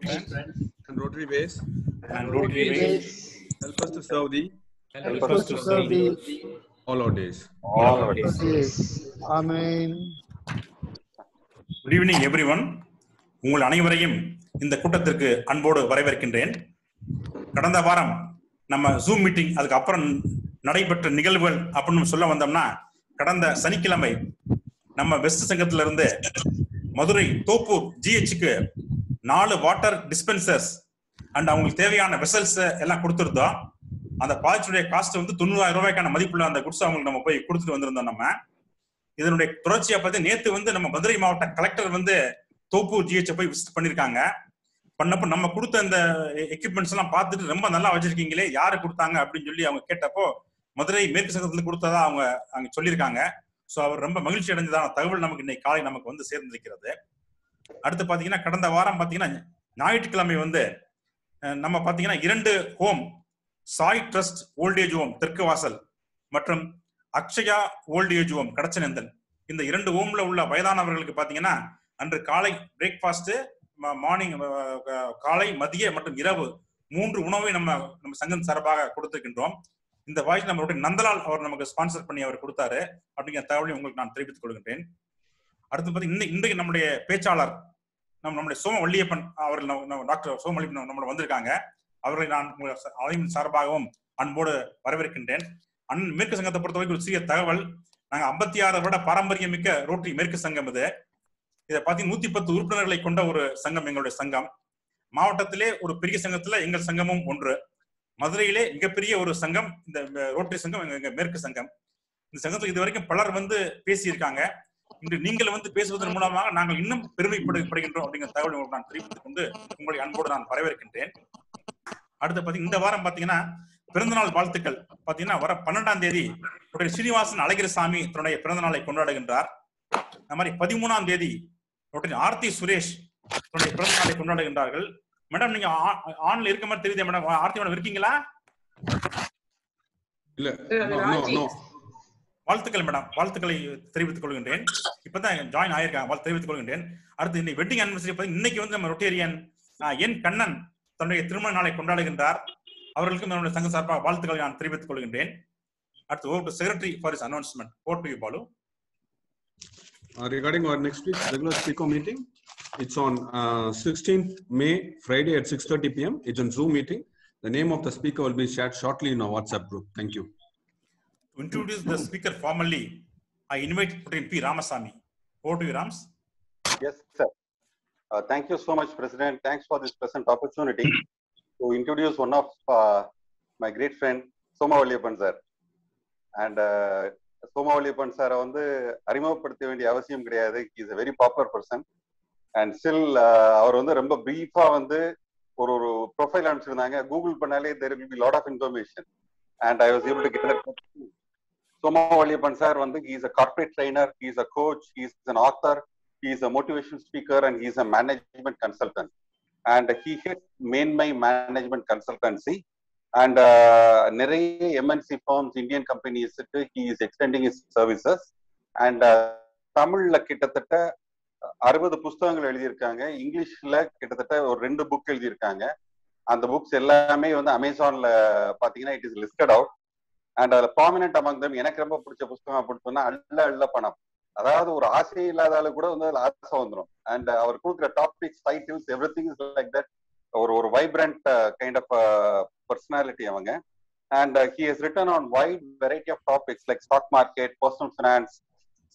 friends and Rotary Ways help us to serve thee all our days. Amen. Good evening everyone. உங்கள் அனைவரையும் இந்த கூட்டத்திற்கு அன்போடு வரவேற்கின்றேன். கடந்த வாரம் நம்ம ஜூம் மீட்டிங் அதுக்கு அப்புறம் நடைபெற்ற நிகழ்வுகள் அப்படின்னு சொல்ல வந்தோம்னா, கடந்த சனிக்கிழமை நம்ம வெஸ்ட் சங்கத்துல இருந்து மதுரை தோப்பூர் ஜிஹெச்சுக்கு 4 வாட்டர் டிஸ்பென்சர்ஸ் அண்ட் அவங்களுக்கு தேவையான வெசல்ஸ் எல்லாம் கொடுத்துருந்தோம். அந்த ப்ராஜெக்டுடைய காஸ்ட் வந்து 90,000 ரூபாய்க்கான மதிப்புள்ள அந்த குட்ஸ் அவங்களுக்கு நம்ம போய் கொடுத்துட்டு வந்திருந்தோம். நம்ம இதனுடைய தொடர்ச்சியா பார்த்து நேற்று வந்து நம்ம மதுரை மாவட்ட கலெக்டர் வந்து தோப்பூர் ஜிஹெச் போய் விசிட் பண்ணிருக்காங்க. பண்ணப்போ நம்ம கொடுத்த அந்த எக்யூப்மெண்ட்ஸ் எல்லாம் பார்த்துட்டு ரொம்ப நல்லா வச்சிருக்கீங்களே, யாரு கொடுத்தாங்க அப்படின்னு சொல்லி அவங்க கேட்டப்போ மதுரை மேற்கு சங்கத்துல கொடுத்ததா அவங்க சொல்லியிருக்காங்க. ஸோ அவர் ரொம்ப மகிழ்ச்சி அடைஞ்சதான தகவல் நமக்கு இன்னைக்கு காலை நமக்கு வந்து சேர்ந்திருக்கிறது. அடுத்து பாத்தீங்கன்னா, கடந்த வாரம் பாத்தீங்கன்னா ஞாயிற்றுக்கிழமை வந்து நம்ம பாத்தீங்கன்னா 2 home, Sai trust voltage home தெற்கு வாசல் மற்றும் அக்ஷயா ஓல்டேஜ் ஹோம் கடச்சநேந்தல், இந்த 2 ஹோம்ல உள்ள வயதானவர்களுக்கு பாத்தீங்கன்னா அன்று காலை பிரேக்ஃபாஸ்ட், மார்னிங் காலை, மதிய மற்றும் இரவு 3 உணவை நம்ம சங்கம் சார்பாக கொடுத்திருக்கின்றோம். இந்த வாய்ஸ் நம்மளுடைய நந்தலால் அவர் நமக்கு ஸ்பான்சர் பண்ணி அவர் கொடுத்தாரு அப்படிங்கிற தகவலை உங்களுக்கு நான் தெரிவித்துக் கொள்கின்றேன். அடுத்து பார்த்தீங்கன்னா, இன்றைக்கு நம்முடைய பேச்சாளர் நம்முடைய சோம வள்ளியப்பன் அவர்கள், டாக்டர் சோம வள்ளியப்பன் நம்மளோட வந்திருக்காங்க. அவர்களை நான் அவையின் சார்பாகவும் அன்போடு வரவேற்கின்றேன். மேற்கு சங்கத்தை பொறுத்த வரைக்கும் ஒரு சிறிய தகவல், நாங்கள் 56 வருட பாரம்பரியம் மிக்க ரோட்டரி மேற்கு சங்கம். இதை பார்த்தீங்கன்னா 110 உறுப்பினர்களை கொண்ட ஒரு சங்கம் எங்களுடைய சங்கம். மாவட்டத்திலே ஒரு பெரிய சங்கத்துல எங்கள் சங்கமும் ஒன்று. மதுரையிலே மிகப்பெரிய ஒரு சங்கம் இந்த ரோட்டரி சங்கம், எங்க மேற்கு சங்கம். இந்த சங்கத்தில் இதுவரைக்கும் பலர் வந்து பேசியிருக்காங்க. இன்று நீங்கள் வந்து பேசுவதன் மூலமாக நாங்கள் இன்னும் பெருமைப்படுகின்றோம் அப்படிங்கிற தகவலை நான் தெரிவித்துக் கொண்டு உங்களை அன்போடு நான் வரவேற்கின்றேன். அடுத்து பாத்தீங்கன்னா, இந்த வாரம் பாத்தீங்கன்னா பிறந்தநாள் வாழ்த்துக்கள் பாத்தீங்கன்னா வர 12ஆம் தேதி ஸ்ரீனிவாசன் அழகிரசாமி தன்னுடைய பிறந்த நாளை கொண்டாடுகின்றார். அந்த மாதிரி 13ஆம் தேதி ஆர்த்தி சுரேஷ் தன்னுடைய பிறந்த நாளை கொண்டாடுகின்றார்கள். மேடம், நீங்க ஆன்ல இருக்க மாதிரி தெரியுது மேடம். ஆர்த்தி மேடம் இருக்கீங்களா? இல்ல, வாழ்த்துக்கள் மேடம், வாழ்த்துக்களை தெரிவித்துக் கொள்கின்றேன். இப்பதான் ஜாயின் ஆயிருக்காங்க, தெரிவித்துக் கொள்கின்றேன். அடுத்து இன்னைக்கு வெட்டிங் அனிவர்சரி இன்னைக்கு வந்து நம்ம ரொட்டேரியன் என் கண்ணன் தன்னுடைய திருமண நாளை கொண்டாடுகின்றார். அவர்களுக்கும் நம்முடைய சங்க சார்பாக வாழ்த்துக்களை நான் தெரிவித்துக் கொள்கின்றேன். அடுத்து over to secretary for his announcement. Over to you, Balu. Regarding our next week's regular speaker meeting, it's on 16th May, Friday at 6:30 p.m. It's a Zoom meeting. The name of the speaker will be shared shortly in our WhatsApp group. Thank you. To introduce the speaker formally, I invite Dr. P. Ramasamy. Over to you, Rams. Yes, sir. Thank you so much, President. Thanks for this present opportunity to introduce one of my great friend, Soma Valliyappan sir. And Soma Valliyappan sir வந்து அறிமுகப்படுத்த வேண்டிய அவசியம் கிடையாது. He is a very popular person. And still அவர் வந்து ரொம்ப பிரீஃபா வந்து ஒரு profile அனுப்பிச்சிருந்தாங்க. Google பண்ணாலே there will be lot of information. And I was able to get that. Soma Valliyappan sir வந்து he is a corporate trainer, he is a coach, he is an author, he is a motivation speaker, and he is a management consultant. And he had Mainmay Management Consultancy. And நிறைய MNC firms, Indian companies, he is extending his services. And தமிழ்ல கிட்டத்தட்ட 60 புத்தகங்கள் எழுதியிருக்காங்க. இங்கிலீஷ்ல கிட்டத்தட்ட ஒரு 2 book எழுதியிருக்காங்க. அந்த புக்ஸ் எல்லாமே வந்து அமேசான்ல பாத்தீங்கன்னா it is listed out. And அதுல ப்ராமினன்ட் அமங் தம் எனக்கு ரொம்ப பிடிச்ச புத்தகம் அப்படின்னு சொன்னா அல்ல பணம். அதாவது ஒரு ஆசை இல்லாதால கூட வந்து அதுல ஆசை வந்துடும். அண்ட் அவர் கொடுக்குற topics, titles, everything is like that. ஒரு வைப்ரண்ட் கைண்ட் ஆஃப் பர்சனாலிட்டி அவங்க. And he has written on wide variety of topics like stock market, personal finance,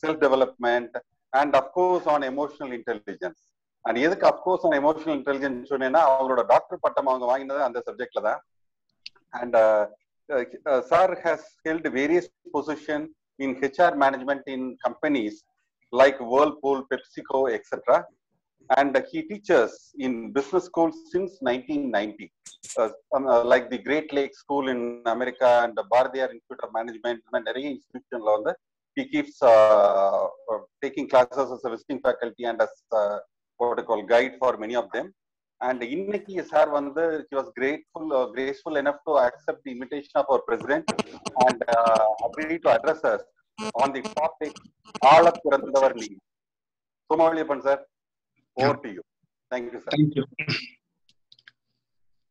self development, and of course on emotional intelligence. And எதுக்கு of course on emotional intelligence சொன்னேன்னா, அவங்களோட doctor பட்டம் அவங்க வாங்கினது அந்த சப்ஜெக்ட்ல தான். And sir has held various position in HR management in companies like Whirlpool, PepsiCo, etc. And he teaches in business schools since 1990, like the Great Lakes School in America and the Bardiyar Institute of Management and நிறைய institutionல வந்து he keeps taking classes as a visiting faculty and as what I call guide for many of them. And இன்னைக்கு sir வந்து he was graceful enough to accept the invitation of our president and agreed to address us on the topic ஆள பிறந்தவர் நீ. Soma Valliyappan sir, over to you. Thank you, sir. Thank you.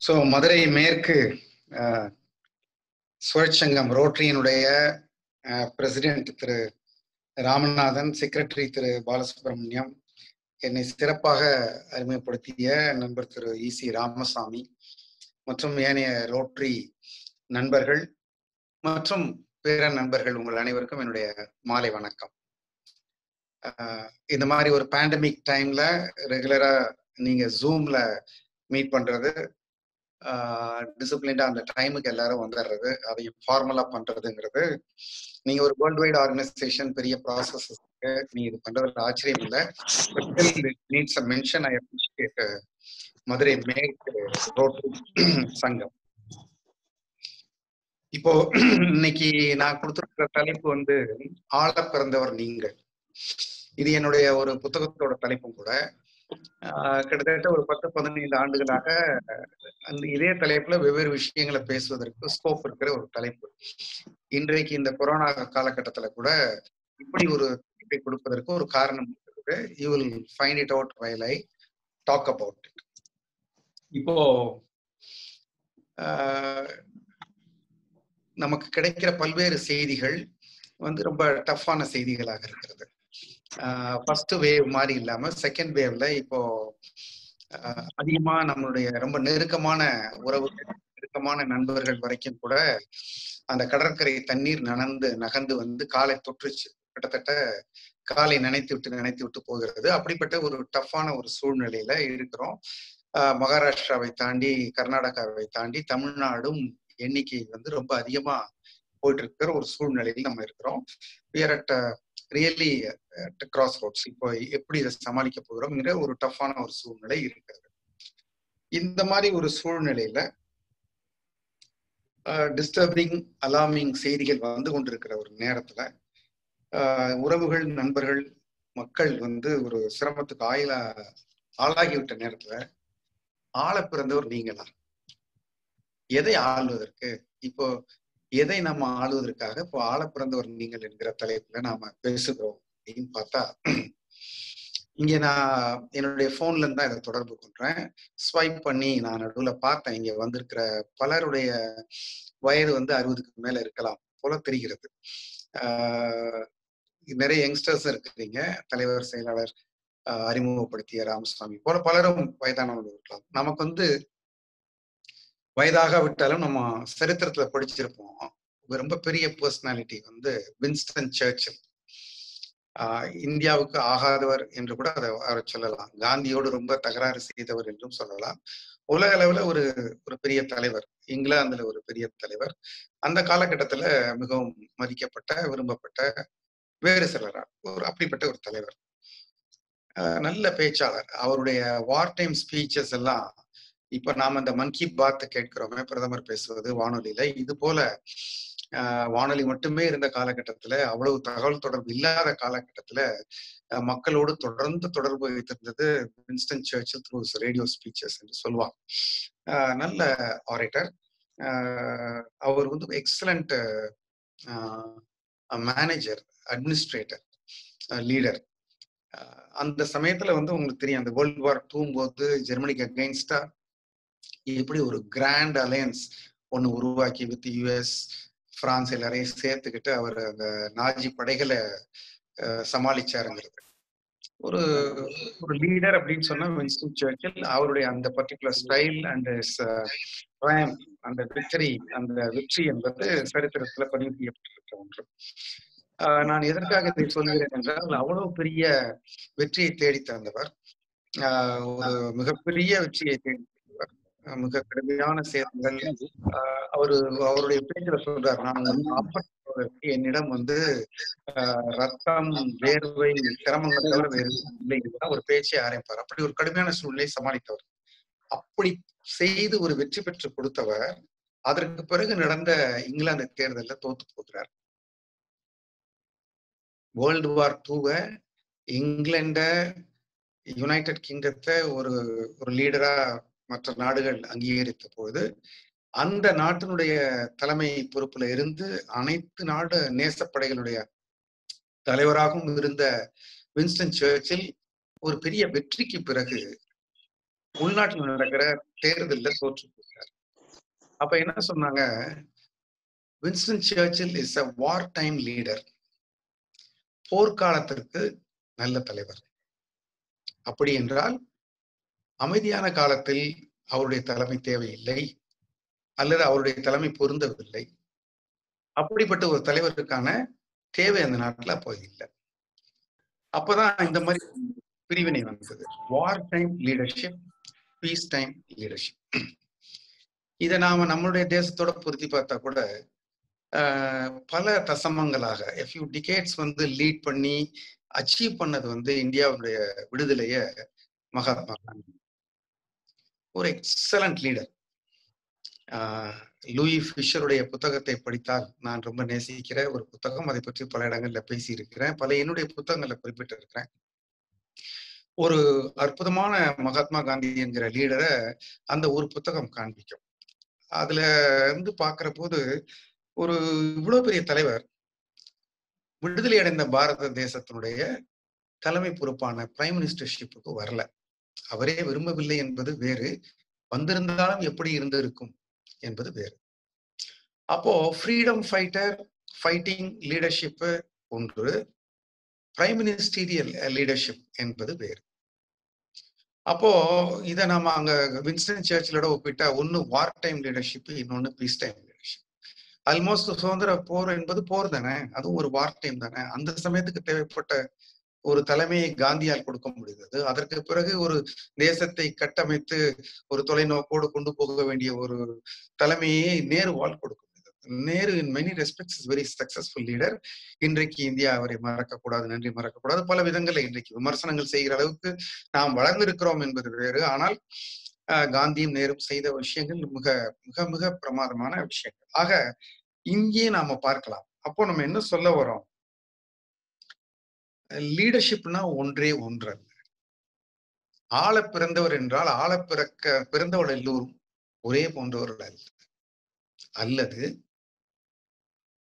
So Madurai மேற்கு சுழற்சங்கம் ரோட்டரியினுடைய president திரு Ramanathan, secretary திரு பாலசுப்ரமணியம், என்னை சிறப்பாக அறிமுகப்படுத்திய நண்பர் திரு EC Ramasamy மற்றும் ஏனைய ரோட்டரி நண்பர்கள் மற்றும் பிற நண்பர்கள் உங்கள் அனைவருக்கும் என்னுடைய மாலை வணக்கம். இந்த மாதிரி ஒரு பேண்டமிக் டைம்ல ரெகுலரா நீங்க ஜூம்ல மீட் பண்றது, டிசிப்ளின்டா அந்த டைமுக்கு எல்லாரும் வந்துடுறது, அதை ஃபார்மலா பண்றதுங்கிறது, நீங்க ஒரு வேர்ல்டு வைட் ஆர்கனைசேஷன், பெரிய ப்ராசஸ், நீங்க இது பண்றதுல ஆச்சரியம் இல்லை. Needs a mention. I appreciate Madurai மேற்கு ரோட்டரி சங்கம். இப்போ இன்னைக்கு நான் கொடுத்திருக்கிற தலைப்பு வந்து ஆள பிறந்தவர் நீங்கள். இது என்னுடைய ஒரு புத்தகத்தோட தலைப்பும் கூட. கிட்டத்தட்ட ஒரு 10-15 ஆண்டுகளாக அந்த இதே தலைப்புல வெவ்வேறு விஷயங்களை பேசுவதற்கு ஸ்கோப் இருக்கிற ஒரு தலைப்பு. இன்றைக்கு இந்த கொரோனா காலகட்டத்துல கூட இப்படி ஒரு தலைப்பை கொடுப்பதற்கு ஒரு காரணம் இருக்கிறது. You will find it out while I talk about it. இப்போ நமக்கு கிடைக்கிற பல்வேறு செய்திகள் வந்து ரொம்ப டஃப்பான செய்திகளாக இருக்கிறது. ஃபர்ஸ்ட் வேவ் மாதிரி இல்லாம செகண்ட் வேவ்ல இப்போ அதிகமா நம்மளுடைய ரொம்ப நெருக்கமான உறவுகள், நெருக்கமான நண்பர்கள் வரைக்கும் கூட அந்த கடற்கரை தண்ணீர் நகர்ந்து வந்து காலை தொற்றுச்சு. கிட்டத்தட்ட காலை நினைத்து விட்டு போகிறது. அப்படிப்பட்ட ஒரு டஃப்பான ஒரு சூழ்நிலையில இருக்கிறோம். மகாராஷ்டிராவை தாண்டி, கர்நாடகாவை தாண்டி தமிழ்நாடும் எண்ணிக்கை வந்து ரொம்ப அதிகமா போயிட்டு இருக்கிற ஒரு சூழ்நிலையில் நம்ம இருக்கிறோம். we are at really at cross roads. இப்போ எப்படி இதை சமாளிக்க போகிறோம்ங்கிற ஒரு டஃப்பான ஒரு சூழ்நிலை இருக்கிறது. இந்த மாதிரி ஒரு சூழ்நிலையில டிஸ்டர்பிங், அலார்மிங் செய்திகள் வந்து கொண்டிருக்கிற ஒரு நேரத்துல உறவுகள், நண்பர்கள், மக்கள் வந்து ஒரு சிரமத்துக்கு ஆளாகிவிட்ட நேரத்துல ஆள பிறந்தவர் நீங்களா? எதை ஆளுவதற்கு, இப்போ எதை நம்ம ஆளுவதற்காக இப்போ ஆள பிறந்தவர் நீங்கள் என்கிற தலைப்புல நாம பேசுகிறோம் அப்படின்னு பார்த்தா, இங்க நான் என்னுடைய போன்ல இருந்து தான் இதை தொடர்பு கொள்றேன். ஸ்வைப் பண்ணி நான் நடுவுல பார்த்தேன். இங்க வந்திருக்கிற பலருடைய வயது வந்து 60க்கு மேல இருக்கலாம் போல தெரிகிறது. நிறைய யங்ஸ்டர்ஸ் இருக்கிறீங்க. தலைவர், செயலாளர் அறிமுகப்படுத்திய ராமசாமி போல பலரும் வயதானவர்கள் இருக்கலாம். நமக்கு வந்து வயதாக விட்டாலும் நம்ம சரித்திரத்துல படிச்சிருப்போம். ரொம்ப பெரிய பர்சனாலிட்டி வந்து வின்ஸ்டன் சர்ச்சில். இந்தியாவுக்கு ஆகாதவர் என்று கூட அதை சொல்லலாம். காந்தியோடு ரொம்ப தகராறு செய்தவர் என்றும் சொல்லலாம். உலக அளவுல ஒரு பெரிய தலைவர், இங்கிலாந்துல ஒரு பெரிய தலைவர், அந்த காலகட்டத்துல மிகவும் மதிக்கப்பட்ட, விரும்பப்பட்ட வேறு சிலரா அப்படிப்பட்ட ஒரு தலைவர். நல்ல பேச்சாளர். அவருடைய வார் டைம் ஸ்பீச்சஸ் எல்லாம் இப்ப நாம இந்த மன் கி பாத் கேட்கிறோமே, பிரதமர் பேசுவது வானொலியில, இது போல வானொலி மட்டுமே இருந்த காலகட்டத்துல, அவ்வளவு தகவல் தொடர்பு இல்லாத காலகட்டத்துல மக்களோடு தொடர்ந்து தொடர்பு வைத்திருந்தது Winston Churchill through radio speeches என்று சொல்லுவாங்க. நல்ல ஆரேட்டர். அவர் வந்து எக்ஸலண்ட் மேனேஜர், அட்மினிஸ்ட்ரேட்டர், லீடர். அந்த சமயத்துல வந்து உங்களுக்கு தெரியும், அந்த வேர்ல்டு வார் 2 போது ஜெர்மனிக்கு அகைன்ஸ்டா எப்படி ஒரு கிராண்ட் அலையன்ஸ் ஒண்ணு உருவாக்கி வித் யுஎஸ், பிரான்ஸ் எல்லாரையும் சேர்த்துக்கிட்டு அவர் அந்த நாஜி படைகளை சமாளிச்சாருங்கிறது. ஒரு லீடர் அப்படின்னு சொன்னா வின்ஸ்டன் சர்ச்சில். அவருடைய அந்த பர்டிகுலர் ஸ்டைல் அண்ட் அந்த வெற்றி என்பது சரித்திரத்துல பதிவு செய்யப்பட்டிருக்கிற ஒன்று. நான் எதற்காக இதை சொல்கிறேன் என்றால், அவ்வளவு பெரிய வெற்றியை தேடி தந்தவர், ஒரு மிகப்பெரிய வெற்றியை தேடி தந்தவர், மிக கடுமையான சேதங்கள். அவருடைய பேச்சுல சொல்றார், நான் என்னிடம் வந்து ரத்தம், வேர்வை, சிரமங்கள் தவிர வேறு இல்லை. ஒரு பேச்சை ஆரம்பிப்பார். அப்படி ஒரு கடுமையான சூழ்நிலையை சமாளித்தவர். அப்படி செய்து ஒரு வெற்றி பெற்று கொடுத்தவர் அதற்கு பிறகு நடந்த இங்கிலாந்து தேர்தலில் தோத்து போகிறார். வேர்ல்டு வார் 2 இங்கிலாண்ட, யுனைடெட் கிங்டத்தை ஒரு லீடரா மற்ற நாடுகள் அங்கீகரித்த போது, அந்த நாட்டினுடைய தலைமை பொறுப்புல இருந்து அனைத்து நாடு நேசப்படைகளுடைய தலைவராகவும் இருந்த வின்ஸ்டன் சர்ச்சில் ஒரு பெரிய வெற்றிக்கு பிறகு உள்நாட்டில் நடக்கிற தேர்தலில் தோற்று போகிறார். அப்ப என்ன சொன்னாங்க, Winston Churchill is a war time leader. போர்க்காலத்திற்கு நல்ல தலைவர். அப்படி என்றால் அமைதியான காலத்தில் அவருடைய தலைமை தேவையில்லை, அல்லது அவருடைய தலைமை பொருந்தவில்லை. அப்படிப்பட்ட ஒரு தலைவருக்கான தேவை அந்த நாட்டில் அப்போ இல்லை. அப்பதான் இந்த மாதிரி பிரிவினை வந்தது. War time leadership, peace time leadership. இதை நாம நம்மளுடைய தேசத்தோட பொருத்தி பார்த்தா கூட பல தசமங்களாக ஃபியூ டிகேட்ஸ் லீட் பண்ணி அச்சீவ் பண்ணது இந்தியாவுடைய விடுதலைய மகாத்மா காந்தி. ஒரு எக்ஸலண்ட் லீடர். லூயி ஃபிஷருடைய புத்தகத்தை படித்தால் நான் ரொம்ப நேசிக்கிற ஒரு புத்தகம். அதை பற்றி பல இடங்கள்ல பேசி இருக்கிறேன், பல என்னுடைய புத்தகங்கள்ல குறிப்பிட்டு இருக்கிறேன். ஒரு அற்புதமான மகாத்மா காந்தி என்கிற லீடரை அந்த ஒரு புத்தகம் காண்பிக்கும். அதுல இருந்து பாக்குற போது ஒரு இவ்வளவு பெரிய தலைவர் விடுதலை அடைந்த பாரத தேசத்தினுடைய தலைமை பொறுப்பான பிரைம் மினிஸ்டர்ஷிப்புக்கு வரல. அவரே விரும்பவில்லை என்பது வேறு, வந்திருந்தாலும் எப்படி இருந்திருக்கும் என்பது வேறு. அப்போ ஃப்ரீடம் ஃபைட்டர், ஃபைட்டிங் லீடர்ஷிப் ஒன்று, பிரைம் மினிஸ்டீரியல் லீடர்ஷிப் என்பது வேறு. அப்போ இதை நாம அங்க வின்ஸ்டன் சர்ச்சிலோட ஒப்பிட்டா ஒன்னு வார் டைம் லீடர்ஷிப், இன்னொன்னு பீஸ் டைம் லீடர்ஷிப். ஆல்மோஸ்ட் சுதந்திர போர் என்பது போர் தானே, அதுவும் ஒரு வார் டைம் தானே. அந்த சமயத்துக்கு தேவைப்பட்ட ஒரு தலைமையை காந்தியால் கொடுக்க முடிந்தது. அதற்கு பிறகு ஒரு தேசத்தை கட்டமைத்து ஒரு தொலைநோக்கோடு கொண்டு போக வேண்டிய ஒரு தலைமையை நேருவால் கொடுக்க முடிந்தது. Nehru in many respects is very successful leader. இன்றைக்கு இந்தியா அவரை மறக்கக்கூடாது, நன்றி மறக்கக்கூடாது. பல விதங்களில் இன்றைக்கு விமர்சனங்கள் செய்கிற அளவுக்கு நாம் வளர்ந்திருக்கிறோம் என்பது வேறு. ஆனால் காந்தியும் நேரும் செய்த விஷயங்கள் மிக மிக மிக பிரமாதமான விஷயங்கள். ஆக இங்கே நாம பார்க்கலாம். அப்போ நம்ம என்ன சொல்ல வரோம், லீடர்ஷிப்னா ஒன்றே ஒன்று அல்ல. ஆள பிறந்தவர் என்றால் ஆள பிறந்தவர் எல்லோரும் ஒரே போன்றவர்கள் அல்ல, அல்லது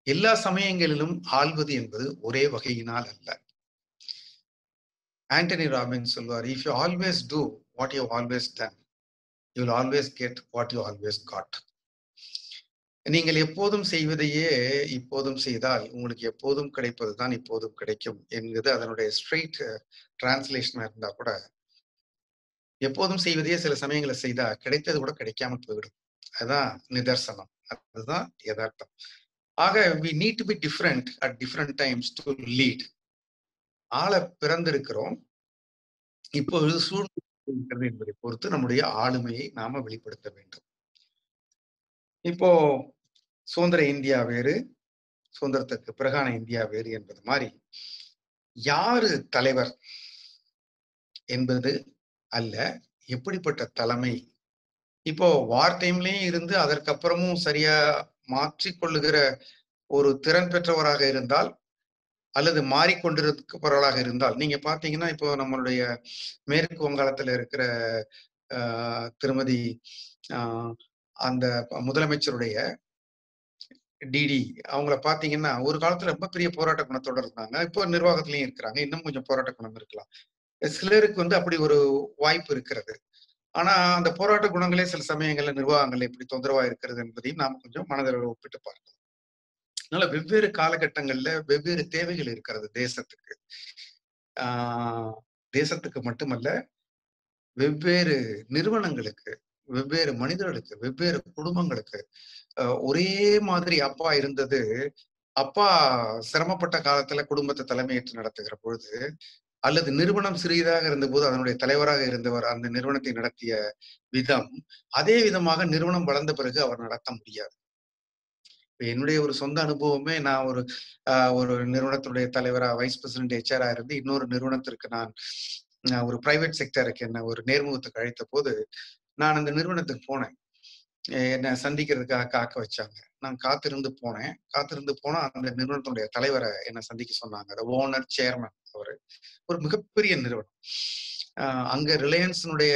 எல்லா சமயங்களிலும் ஆள்வது என்பது ஒரே வகையினால் அல்ல. ஆண்டனி ராபின்ஸ் சொல்வார், if you always do what you always done, you will always get what you always got. நீங்கள் எப்போதும் செய்வதையே இப்போதும் செய்தால் உங்களுக்கு எப்போதும் கிடைப்பதுதான் இப்போதும் கிடைக்கும் என்கிறது அதனுடைய ஸ்ட்ரெயிட் டிரான்ஸ்லேஷனா இருந்தா கூட, எப்போதும் செய்வதையே சில சமயங்களை செய்தா கிடைத்தது கூட கிடைக்காம போயிடும். அதுதான் நிதர்சனம், அதுதான் யதார்த்தம். ஆக we need to be different at different times to lead. ஆள பிறந்திருக்கிறோம், இப்பொழுது சூழ்நிலை என்பதை பொறுத்து நம்முடைய ஆளுமையை நாம வெளிப்படுத்த வேண்டும். இப்போ சுதந்திர இந்தியா வேறு, சுதந்திரத்துக்கு பிறகான இந்தியா வேறு என்பது மாதிரி யாரு தலைவர் என்பது அல்ல, எப்படிப்பட்ட தலைமை. இப்போ வார் டைம்லயும் இருந்து அதற்கப்புறமும் சரியா மாற்றிக்கொள்ளுகிற ஒரு திறன் பெற்றவராக இருந்தால், அல்லது மாறிக்கொண்டிருப்பவர்களாக இருந்தால், நீங்க பாத்தீங்கன்னா இப்போ நம்மளுடைய மேற்கு வங்காளத்துல இருக்கிற திருமதி அந்த முதலமைச்சருடைய டிடி அவங்கள பாத்தீங்கன்னா ஒரு காலத்துல ரொம்ப பெரிய போராட்ட குணத்தோட இருந்தாங்க. இப்போ நிர்வாகத்திலயும் இருக்கிறாங்க, இன்னும் கொஞ்சம் போராட்ட குணம் இருக்கலாம். சிலருக்கு அப்படி ஒரு வாய்ப்பு இருக்கிறது. ஆனா அந்த போராட்ட குணங்களே சில சமயங்கள்ல நிர்வாகங்கள் எப்படி தொந்தரவா இருக்கிறது என்பதையும் நாம கொஞ்சம் மனதில் ஒப்பிட்டு பார்க்கலாம். அதனால வெவ்வேறு காலகட்டங்கள்ல வெவ்வேறு தேவைகள் இருக்கிறது தேசத்துக்கு. தேசத்துக்கு மட்டுமல்ல, வெவ்வேறு நிறுவனங்களுக்கு, வெவ்வேறு மனிதர்களுக்கு, வெவ்வேறு குடும்பங்களுக்கு. ஒரே மாதிரி அப்பா இருந்தது, அப்பா சிரமப்பட்ட காலத்துல குடும்பத்தை தலைமையேற்று நடத்துகிற பொழுது, அல்லது நிறுவனம் சிறியதாக இருந்தபோது அதனுடைய தலைவராக இருந்தவர் அந்த நிறுவனத்தை நடத்திய விதம் அதே விதமாக நிறுவனம் வளர்ந்த பிறகு அவர் நடத்த முடியாது. என்னுடைய ஒரு சொந்த அனுபவமே, நான் ஒரு நிறுவனத்துடைய தலைவரா, வைஸ் பிரசிடென்ட் ஹெச்ஆரா இருந்து இன்னொரு நிறுவனத்திற்கு நான் ஒரு பிரைவேட் செக்டருக்கு என்ன ஒரு நேர்முகத்துக்கு அழைத்த போது நான் அந்த நிறுவனத்துக்கு போனேன். என்னை சந்திக்கிறதுக்காக காக்க வச்சாங்க. நான் காத்திருந்து போனா அந்த நிறுவனத்தினுடைய தலைவரை என்னை சந்திக்க சொன்னாங்க. ஓனர் சேர்மன் அவரு, ஒரு மிகப்பெரிய நிறுவனம். அங்க ரிலையன்ஸினுடைய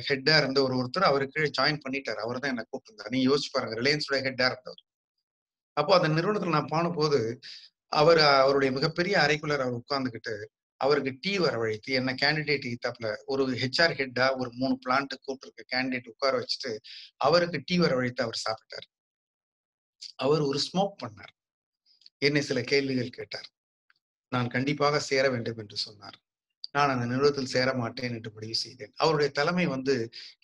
ஹெட்டா இருந்த ஒருத்தர் அவருக்கு ஜாயின் பண்ணிட்டாரு. அவர் தான் என்னை கூப்பிட்டுருந்தார். நீங்க யோசிச்சு பாருங்க, ரிலையன்ஸுடைய ஹெட்டா இருந்தவர். அப்போ அந்த நிறுவனத்துல நான் போன போது அவருடைய மிகப்பெரிய அறைக்குள்ள அவர் உட்கார்ந்துக்கிட்டு அவருக்கு டீ வரவழைத்து என்ன கேண்டிடேட் ஈத்தாப்புல ஒரு ஹெச்ஆர் ஹெட்டா ஒரு 3 பிளான்ட் கூப்பிட்டு கேண்டிடேட் உட்கார வச்சுட்டு அவருக்கு டீ வரவழைத்து அவர் சாப்பிட்டார். அவர் ஒரு ஸ்மோக் பண்ணார். என்னை சில கேள்விகள் கேட்டார். நான் கண்டிப்பாக சேர வேண்டும் என்று சொன்னார். நான் அந்த நிறுவனத்தில் சேர மாட்டேன் என்று முடிவு செய்தேன். அவருடைய தலைமை வந்து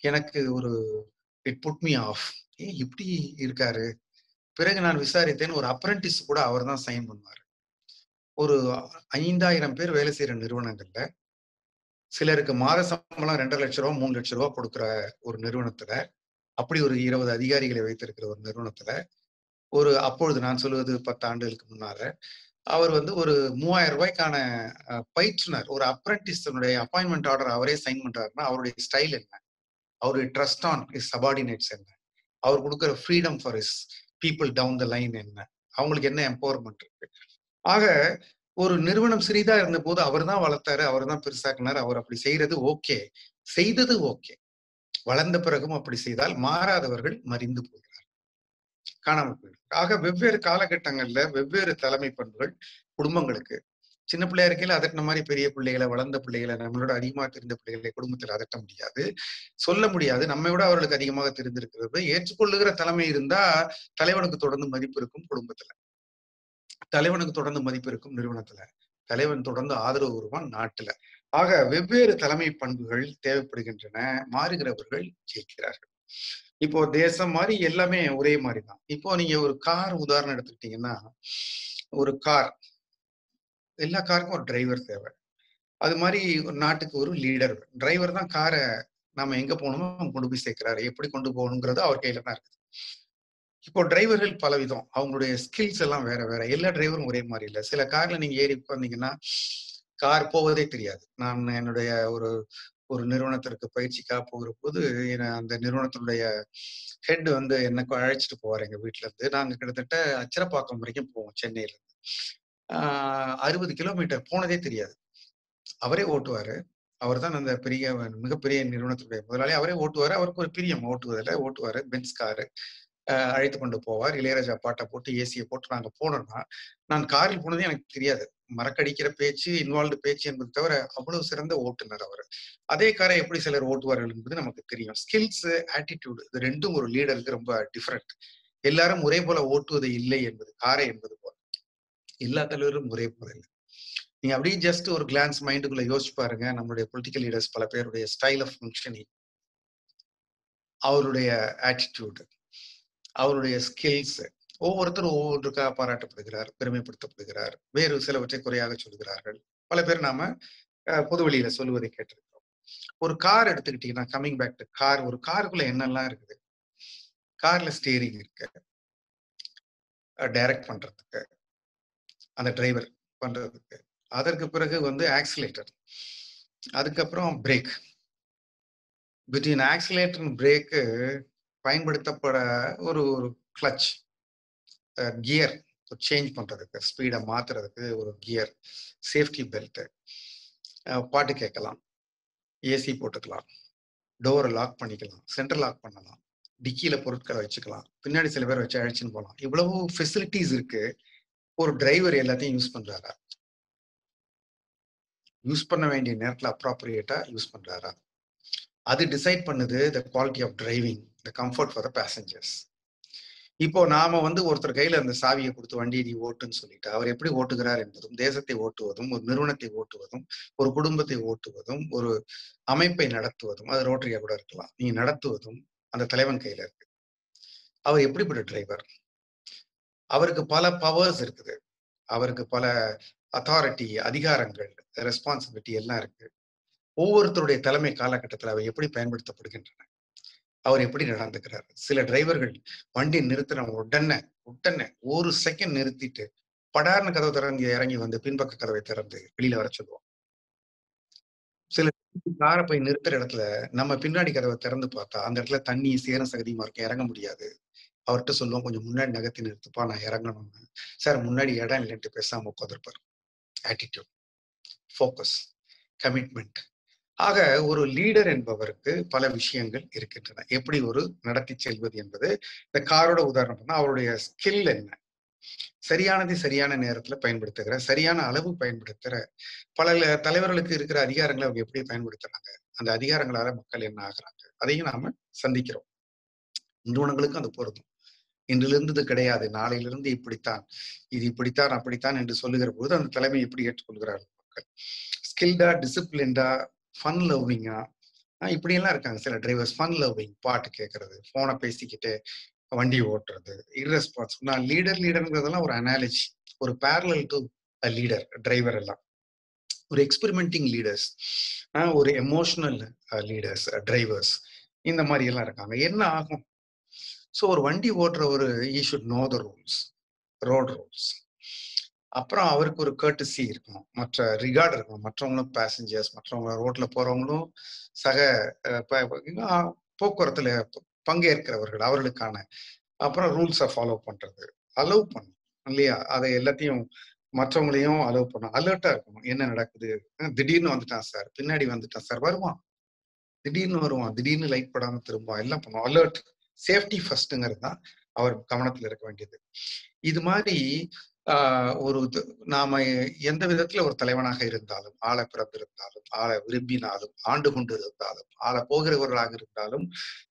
எனக்கு ஒரு இட் புட் மீ ஆஃப். இப்படி இருக்காரு. பிறகு நான் விசாரித்தேன். ஒரு அப்ரெண்டிஸ் கூட அவர் தான் சைன் பண்ணுவார். ஒரு 5000 பேர் வேலை செய்யற நிறுவனங்கள்ல சிலருக்கு மாத சம்பளம் 2.5 லட்சம் ரூபாய் 3 லட்சம் ரூபாய் கொடுக்குற ஒரு நிறுவனத்துல, அப்படி ஒரு 20 அதிகாரிகளை வைத்திருக்கிற ஒரு நிறுவனத்துல, ஒரு அப்பொழுது நான் சொல்லுவது 10 ஆண்டுகளுக்கு முன்னால அவர் வந்து ஒரு 3000 ரூபாய்க்கான பயிற்றுனர், ஒரு அப்ரெண்டிஸனுடைய அப்பாயின்மெண்ட் ஆர்டர் அவரே சைன் பண்றாருன்னா அவருடைய ஸ்டைல் என்ன, அவருடைய ட்ரஸ்ட் ஆன் இஸ் சபார்டினேட்ஸ் என்ன, அவர் கொடுக்குற freedom for his people down the line என்ன, அவங்களுக்கு என்ன எம்பவர்மெண்ட் இருக்கு. ஆக ஒரு நிறுவனம் சிறிதா இருந்த போது அவர் தான் வளர்த்தாரு, அவர் தான் பெருசாக்குனாரு, அவர் அப்படி செய்யறது ஓகே, செய்தது ஓகே. வளர்ந்த பிறகும் அப்படி செய்தால் மாறாதவர்கள் மறிந்து போகிறார், காணாமல் போயிடும். ஆக வெவ்வேறு காலகட்டங்கள்ல வெவ்வேறு தலைமை பண்புகள் குடும்பங்களுக்கு. சின்ன பிள்ளையா இருக்கையில அதட்டின மாதிரி பெரிய பிள்ளைகளை, வளர்ந்த பிள்ளைகளை, நம்மளோட அதிகமாக தெரிந்த பிள்ளைகளை குடும்பத்தில் அதட்ட முடியாது, சொல்ல முடியாது. நம்மை விட அவர்களுக்கு அதிகமாக தெரிந்திருக்கிறது. ஏற்றுக்கொள்ளுகிற தலைமை இருந்தா தலைவனுக்கு தொடர்ந்து மதிப்பு இருக்கும் குடும்பத்துல, தலைவனுக்கு தொடர்ந்து மதிப்பு இருக்கும் நிறுவனத்துல, தலைவன் தொடர்ந்து ஆதரவு வருவான் நாட்டுல. ஆக வெவ்வேறு தலைமை பண்புகள் தேவைப்படுகின்றன. மாறுகிறவர்கள் ஜெயிக்கிறார்கள். இப்போ தேசம் மாதிரி எல்லாமே ஒரே மாதிரிதான். இப்போ நீங்க ஒரு கார் உதாரணம் எடுத்துக்கிட்டீங்கன்னா, ஒரு கார், எல்லா காருக்கும் ஒரு டிரைவர் தேவை. அது மாதிரி ஒரு நாட்டுக்கு ஒரு லீடர். டிரைவர் தான் காரை நாம எங்க போகணுமோ கொண்டு போய் சேர்க்கிறாரு. எப்படி கொண்டு போகணுங்கிறது அவர் கையில தான் இருக்குது. இப்போ டிரைவர்கள் பலவிதம், அவங்களுடைய ஸ்கில்ஸ் எல்லாம் வேற வேற. எல்லா டிரைவரும் ஒரே மாதிரி இல்லை. சில கார்ல நீங்க ஏறி உட்கார்ந்தீங்கன்னா கார் போவதே தெரியாது. நான் என்னுடைய ஒரு நிறுவனத்திற்கு பயிற்சிக்காக போகிற போது அந்த நிறுவனத்தினுடைய ஹெட் வந்து என்ன அழைச்சிட்டு போவார் எங்க வீட்டுல இருந்து. நாங்க கிட்டத்தட்ட அச்சரப்பாக்கம் வரைக்கும் போவோம் சென்னையில இருந்து. 60 கிலோமீட்டர் போனதே தெரியாது. அவரே ஓட்டுவாரு. அவர் தான் அந்த பெரிய மிகப்பெரிய நிறுவனத்தினுடைய முதலாளி. அவரே ஓட்டுவாரு. அவருக்கு ஒரு பிரியம் ஓட்டுவதில். ஓட்டுவாரு. பென்ஸ் காரு அழைத்து கொண்டு போவார். இளையராஜா பாட்டை போட்டு ஏசியை போட்டு நாங்க போனோம்னா, நான் காரில் போனதே எனக்கு தெரியாது. மறக்கடிக்கிற பேச்சு, இன்வால்வ்டு பேச்சு என்பது தவிர அவ்வளவு சிறந்த ஓட்டுநர் அவர். அதே காரை எப்படி சிலர் ஓட்டுவார்கள் என்பது நமக்கு தெரியும். ஸ்கில்ஸ், ஆட்டிடியூடு, இது ரெண்டும் ஒரு லீடருக்கு ரொம்ப டிஃபரெண்ட். எல்லாரும் ஒரே போல ஓட்டுவது இல்லை என்பது காரை என்பது போல. எல்லா தலைவரும் ஒரே போல இல்லை. நீங்க அப்படியே ஜஸ்ட் ஒரு கிளான்ஸ் மைண்டுக்குள்ள யோசிச்சு பாருங்க. நம்மளுடைய பொலிட்டிக்கல் லீடர்ஸ் பல பேருடைய ஸ்டைல் ஆஃப் ஃபங்க்ஷனிங், அவருடைய ஆட்டிடியூடு, அவருடைய ஸ்கில்ஸ், ஒவ்வொருத்தரும் ஒவ்வொன்றுக்காக பாராட்டப்படுகிறார், பெருமைப்படுத்தப்படுகிறார். வேறு சிலவற்றை குறையாக சொல்கிறார்கள். பல பேர் நாம பொது வெளியில சொல்லுவதை கேட்டிருக்கிறோம். ஒரு கார் எடுத்துக்கிட்டீங்கன்னா, கம்மிங் பேக் டு கார், ஒரு காருக்குள்ள என்னெல்லாம் இருக்குது? கார்ல ஸ்டீரிங் இருக்கு, டைரக்ட் பண்றதுக்கு, அந்த டிரைவர் பண்றதுக்கு. அதற்கு பிறகு வந்து ஆக்சிலேட்டர், அதுக்கப்புறம் brake. Between accelerator and brake பயன்படுத்தப்பட ஒரு கிளச், கியர் சேஞ்ச் பண்றதுக்கு, ஸ்பீடை மாத்துறதுக்கு ஒரு கியர், சேஃப்டி பெல்ட், பாட்டு கேட்கலாம், ஏசி போட்டுக்கலாம், டோரை லாக் பண்ணிக்கலாம், சென்டர் லாக் பண்ணலாம், டிக்கியில பொருட்களை வச்சுக்கலாம், பின்னாடி சில பேர் வச்சு அழைச்சின்னு போகலாம். இவ்வளவு ஃபெசிலிட்டிஸ் இருக்கு. ஒரு டிரைவர் எல்லாத்தையும் யூஸ் பண்றாரா? யூஸ் பண்ண வேண்டிய நேரத்தில் அப்ராப்ரியேட்டா யூஸ் பண்றாரா? அது டிசைட் பண்ணுது the quality of driving, the comfort for the passengers. இப்போ நாம வந்து ஒருத்தர் கையில அந்த சாவியை கொடுத்து வண்டியை நீ ஓட்டுன்னு சொல்லிட்டு அவர் எப்படி ஓட்டுகிறார் என்பதும், தேசத்தை ஓட்டுவதும், ஒரு நிறுவனத்தை ஓட்டுவதும், ஒரு குடும்பத்தை ஓட்டுவதும், ஒரு அமைப்பை நடத்துவதும், அது ரோட்டரியா கூட இருக்கலாம், நீ நடத்துவதும் அந்த தலைவன் கையில இருக்கு. அவர் எப்படிப்பட்ட டிரைவர்? அவருக்கு பல பவர்ஸ் இருக்குது, அவருக்கு பல அத்தாரிட்டி, அதிகாரங்கள், ரெஸ்பான்சிபிலிட்டி எல்லாம் இருக்கு. ஒவ்வொருத்தருடைய தலைமை காலகட்டத்தில் அவை எப்படி பயன்படுத்தப்படுகின்றன, அவர் எப்படி நடந்துக்கிறார். சில டிரைவர்கள் வண்டி நிறுத்தின உடனே ஒரு செகண்ட் நிறுத்திட்டு படார்னு கதவை திறந்து இறங்கி வந்து பின்பக்க கதவை திறந்து வெளியில வர சொல்லுவோம். சில காரை போய் நிறுத்துற இடத்துல நம்ம பின்னாடி கதவை திறந்து பார்த்தா அந்த இடத்துல தண்ணி சேரம் சகதியுமா இருக்கும், இறங்க முடியாது. அவர்கிட்ட சொல்லுவோம், கொஞ்சம் முன்னாடி நகர்த்தி நிறுத்துப்பா, நான் இறங்கணும்னு. சார் முன்னாடி இடம் இல்லைன்ட்டு பேசாம உட்காந்துருப்பார். Attitude, focus, commitment. ஆக ஒரு லீடர் என்பவருக்கு பல விஷயங்கள் இருக்கின்றன. எப்படி ஒரு நடத்தி செல்வது என்பது. இந்த காரோட உதாரணம் பண்ணா அவருடைய ஸ்கில் என்ன, சரியானதை சரியான நேரத்துல பயன்படுத்துகிற, சரியான அளவு பயன்படுத்துகிற பல தலைவர்களுக்கு இருக்கிற அதிகாரங்களை அவங்க எப்படி பயன்படுத்துறாங்க, அந்த அதிகாரங்களால மக்கள் என்ன ஆகுறாங்க, அதையும் நாம சந்திக்கிறோம். நிறுவனங்களுக்கும் அது பொருந்தும். இன்றிலிருந்து இது கிடையாது, நாளையிலிருந்து இப்படித்தான், இது இப்படித்தான் அப்படித்தான் என்று சொல்லுகிற போது அந்த தலைமை எப்படி ஏற்றுக்கொள்கிறார்கள் மக்கள். ஸ்கில்டா, டிசிப்ளின்டா, ஃபன் லவ்விங்கா, இப்படியெல்லாம் இருக்காங்க சில டிரைவர்ஸ். ஃபன் லவ்விங், பாட்டு கேட்கறது, போனை பேசிக்கிட்டு வண்டி ஓட்டுறது, இர்ரெஸ்பான்சிபிள். நான் லீடர்ங்கிறதெல்லாம் ஒரு அனாலஜி, ஒரு பேரலல் டு லீடர் டிரைவர் எல்லாம். ஒரு எக்ஸ்பெரிமெண்டிங் லீடர்ஸ், ஒரு எமோஷனல் லீடர்ஸ் டிரைவர்ஸ், இந்த மாதிரி எல்லாம் இருக்காங்க. என்ன ஆகும்? ஸோ ஒரு வண்டி ஓட்டுறவர் he should know the rules, road rules. அப்புறம் அவருக்கு ஒரு கர்ட்டசி இருக்கணும், மற்ற ரிகார்டு இருக்கணும். மற்றவங்களும் பேசஞ்சர்ஸ், மற்றவங்க ரோட்ல போறவங்களும் சக போக்குவரத்துல பங்கேற்கிறவர்கள், அவர்களுக்கான அப்புறம் ரூல்ஸை ஃபாலோ பண்றது, அலோவ் பண்ணும் இல்லையா? அதை எல்லாத்தையும் மற்றவங்களையும் அலோவ் பண்ணும். அலர்ட்டா இருக்கணும், என்ன நடக்குது. திடீர்னு வந்துட்டான் சார், பின்னாடி வந்துட்டான் சார், வருவான், திடீர்னு வருவான், திடீர்னு லைட் படாம திரும்புவான், எல்லாம் பண்ணுவோம். அலர்ட், சேஃப்டி ஃபர்ஸ்ட்ங்கிறது தான் அவர் கவனத்துல இருக்க வேண்டியது. இது மாதிரி ஒரு நாம எந்த விதத்துல ஒரு தலைவனாக இருந்தாலும், ஆள பிறந்திருந்தாலும், ஆள விரும்பினாலும், ஆண்டு கொண்டு இருந்தாலும், ஆள போகிறவர்களாக இருந்தாலும்,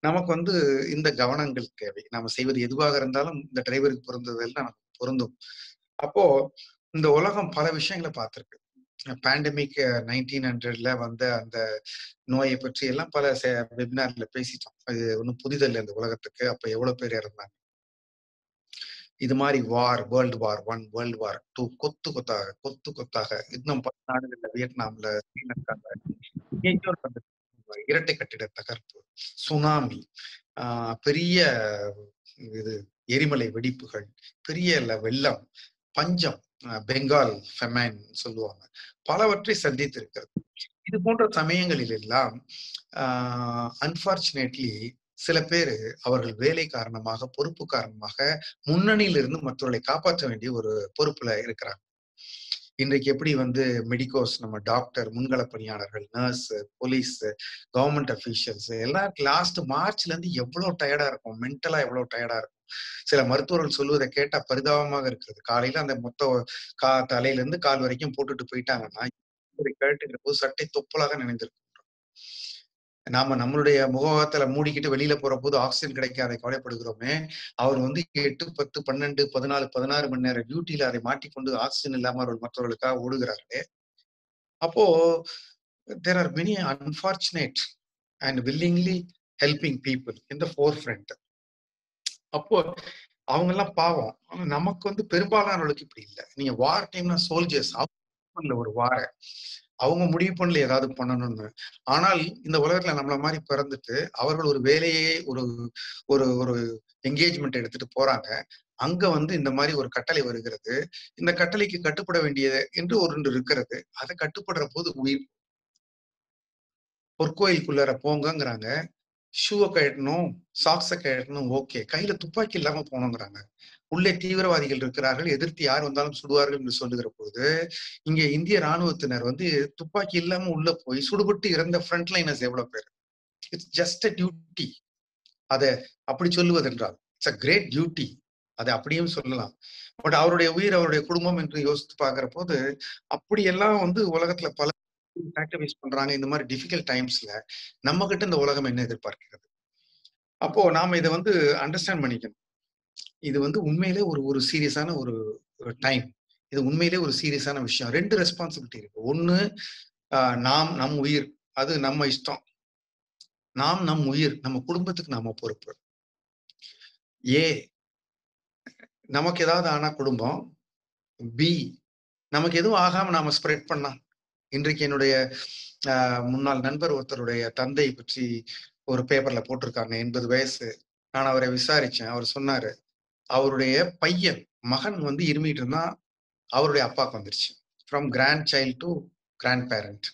நமக்கு இந்த கவனங்கள் தேவை. நாம செய்வது எதுவாக இருந்தாலும் இந்த டிரைவருக்கு பொருந்ததெல்லாம் நமக்கு பொருந்தும். அப்போ இந்த உலகம் பல விஷயங்களை பார்த்திருக்கு. பேண்டமிக் 1900ல வந்த அந்த நோயை பற்றி எல்லாம் பல வெபினார்ல பேசிட்டோம். அது ஒன்றும் புதிதல்ல இந்த உலகத்துக்கு. அப்ப எவ்வளவு பேர் இறந்தாங்க. இது மாதிரி வேர்ல்டு வார் 1, வேர்ல்டு வார் 2, கொத்து கொத்தாக இன்னும் 10 நாடுகள்ல, வியட்நாம்ல, ஸ்ரீலங்கால, இரட்டை கட்டிட தகர்ப்பு, சுனாமி, பெரிய இது எரிமலை வெடிப்புகள், பெரிய வெள்ளம், பஞ்சம், பெங்கால் ஃபெமைன் சொல்லுவாங்க, பலவற்றை சந்தித்து இருக்கிறது. இது போன்ற சமயங்களில் எல்லாம் அன்பார்ச்சுனேட்லி சில பேர் அவர்கள் வேலை காரணமாக, பொறுப்பு காரணமாக முன்னணியில இருந்து மற்றவர்களை காப்பாற்ற வேண்டிய ஒரு பொறுப்புல இருக்கிறாங்க. இன்றைக்கு எப்படி மெடிக்கோஸ், நம்ம டாக்டர், முன்கள பணியாளர்கள், நர்ஸ், போலீஸ், கவர்மெண்ட் அபிஷியல்ஸ் எல்லாம் லாஸ்ட் மார்ச்ல இருந்து எவ்வளவு டயர்டா இருக்கும், மென்டலா எவ்வளவு டயர்டா இருக்கும். சில மருத்துவர்கள் சொல்லுவதை கேட்டா பரிதாபமாக இருக்கிறது. காலையில அந்த மொத்த தலையில இருந்து கால் வரைக்கும் போட்டுட்டு போயிட்டாங்கன்னா கேட்டுக்கிற போது சட்டை தொப்பலாக நினைந்திருக்கும். நாம நம்மளுடைய முகத்துல மூடிக்கிட்டு வெளியில போற போது ஆக்சிஜன் கிடைக்காத கவலைப்படுகிறோமே. அவர் 8, 10, 12, 14, 16 மணி நேரம் டியூட்டியில அதை மாட்டிக்கொண்டு ஆக்சிஜன் இல்லாம அவர்கள் மற்றவர்களுக்காக ஓடுகிறார்களே. அப்போ there are many unfortunate and willingly helping people in the forefront. அப்போ அவங்க எல்லாம் பாவம். ஆனா நமக்கு பெரும்பாலானவர்களுக்கு இப்படி இல்லை. நீங்க வார் டைம்னா சோல்ஜர்ஸ் ஒரு வார அவங்க முடிவு பண்ணல ஏதாவது பண்ணணும்னு. ஆனால் இந்த உலகத்துல நம்மள மாதிரி பிறந்துட்டு அவர்கள் ஒரு வேலையே ஒரு ஒரு ஒரு என்கேஜ்மெண்ட் எடுத்துட்டு போறாங்க. அங்க இந்த மாதிரி ஒரு கட்டளை வருகிறது. இந்த கட்டளைக்கு கட்டுப்பட வேண்டியது என்று ஒன்று இருக்கிறது. அதை கட்டுப்படுற போது உயிர். பொற்கோயிலுக்குள்ளார போங்கிறாங்க, ஷூவை கழட்டணும், சாக்ஸை கழட்டணும், ஓகே. கையில துப்பாக்கி இல்லாம போனோங்கிறாங்க. உள்ளே தீவிரவாதிகள் இருக்கிறார்கள், எதிர்த்து யார் வந்தாலும் சுடுவார்கள் என்று சொல்லுகிற போது இங்க இந்திய ராணுவத்தினர் துப்பாக்கி இல்லாம உள்ள போய் சுடுபட்டு இறந்த ஃப்ரண்ட் லைனர்ஸ் எவ்வளவு பேர். It's just a duty. அதை அப்படி சொல்லுவதென்றால் இட்ஸ் அ கிரேட் டியூட்டி. அதை அப்படியும் சொல்லலாம். பட் அவருடைய உயிர், அவருடைய குடும்பம் என்று யோசித்து பார்க்கிற போது அப்படியெல்லாம் உலகத்துல பல சாக்ரிஃபைஸ் பண்றாங்க. இந்த மாதிரி டிஃபிகல்ட் டைம்ஸ்ல நம்ம கிட்ட இந்த உலகம் என்ன எதிர்பார்க்கிறது? அப்போ நாம இதை அண்டர்ஸ்டாண்ட் பண்ணிக்கணும். இது உண்மையிலே ஒரு சீரியஸான ஒரு டைம். இது உண்மையிலே ஒரு சீரியஸான விஷயம். 2 ரெஸ்பான்சிபிலிட்டி இருக்கு. ஒண்ணு, நம் உயிர், அது நம்ம இஷ்டம். நம் உயிர், நம்ம குடும்பத்துக்கு நாம பொறுப்பு. நமக்கு ஏதாவது ஆனா குடும்பம். பி, நமக்கு எதுவும் ஆகாம நாம ஸ்ப்ரெட் பண்ணா. இன்றைக்கு என்னுடைய முன்னாள் நண்பர் ஒருத்தருடைய தந்தை பற்றி ஒரு பேப்பர்ல போட்டிருக்காங்க. 80 வயசு. நான் அவரை விசாரிச்சேன். அவர் சொன்னாரு, அவருடைய பையன், மகன் இருமிட்டு இருந்தா அவருடைய அப்பாவுக்கு வந்துருச்சு. From grand child to grand parent.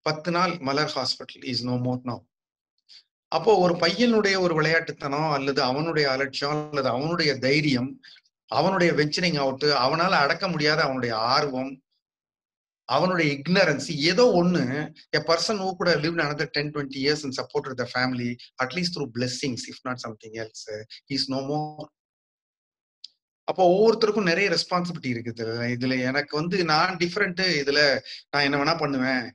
10 நாள் Malar hospital, is no more now. அப்போ ஒரு பையனுடைய ஒரு விளையாட்டுத்தனம் அல்லது அவனுடைய அலட்சியம் அல்லது அவனுடைய தைரியம், அவனுடைய வெஞ்சரிங் அவுட், அவனால அடக்க முடியாத அவனுடைய ஆர்வம், அவனுடைய இக்னரன்சி, ஏதோ ஒண்ணு, a person who could have lived another 10-20 years and supported the family at least through blessings, if not something else, he is no more. அப்போ ஒவ்வொருத்தருக்கும் நிறைய ரெஸ்பான்சிபிலிட்டி இருக்குது. இதுல எனக்கு வந்து நான் டிஃப்ரெண்ட், இதுல நான் என்ன வேணா பண்ணுவேன்,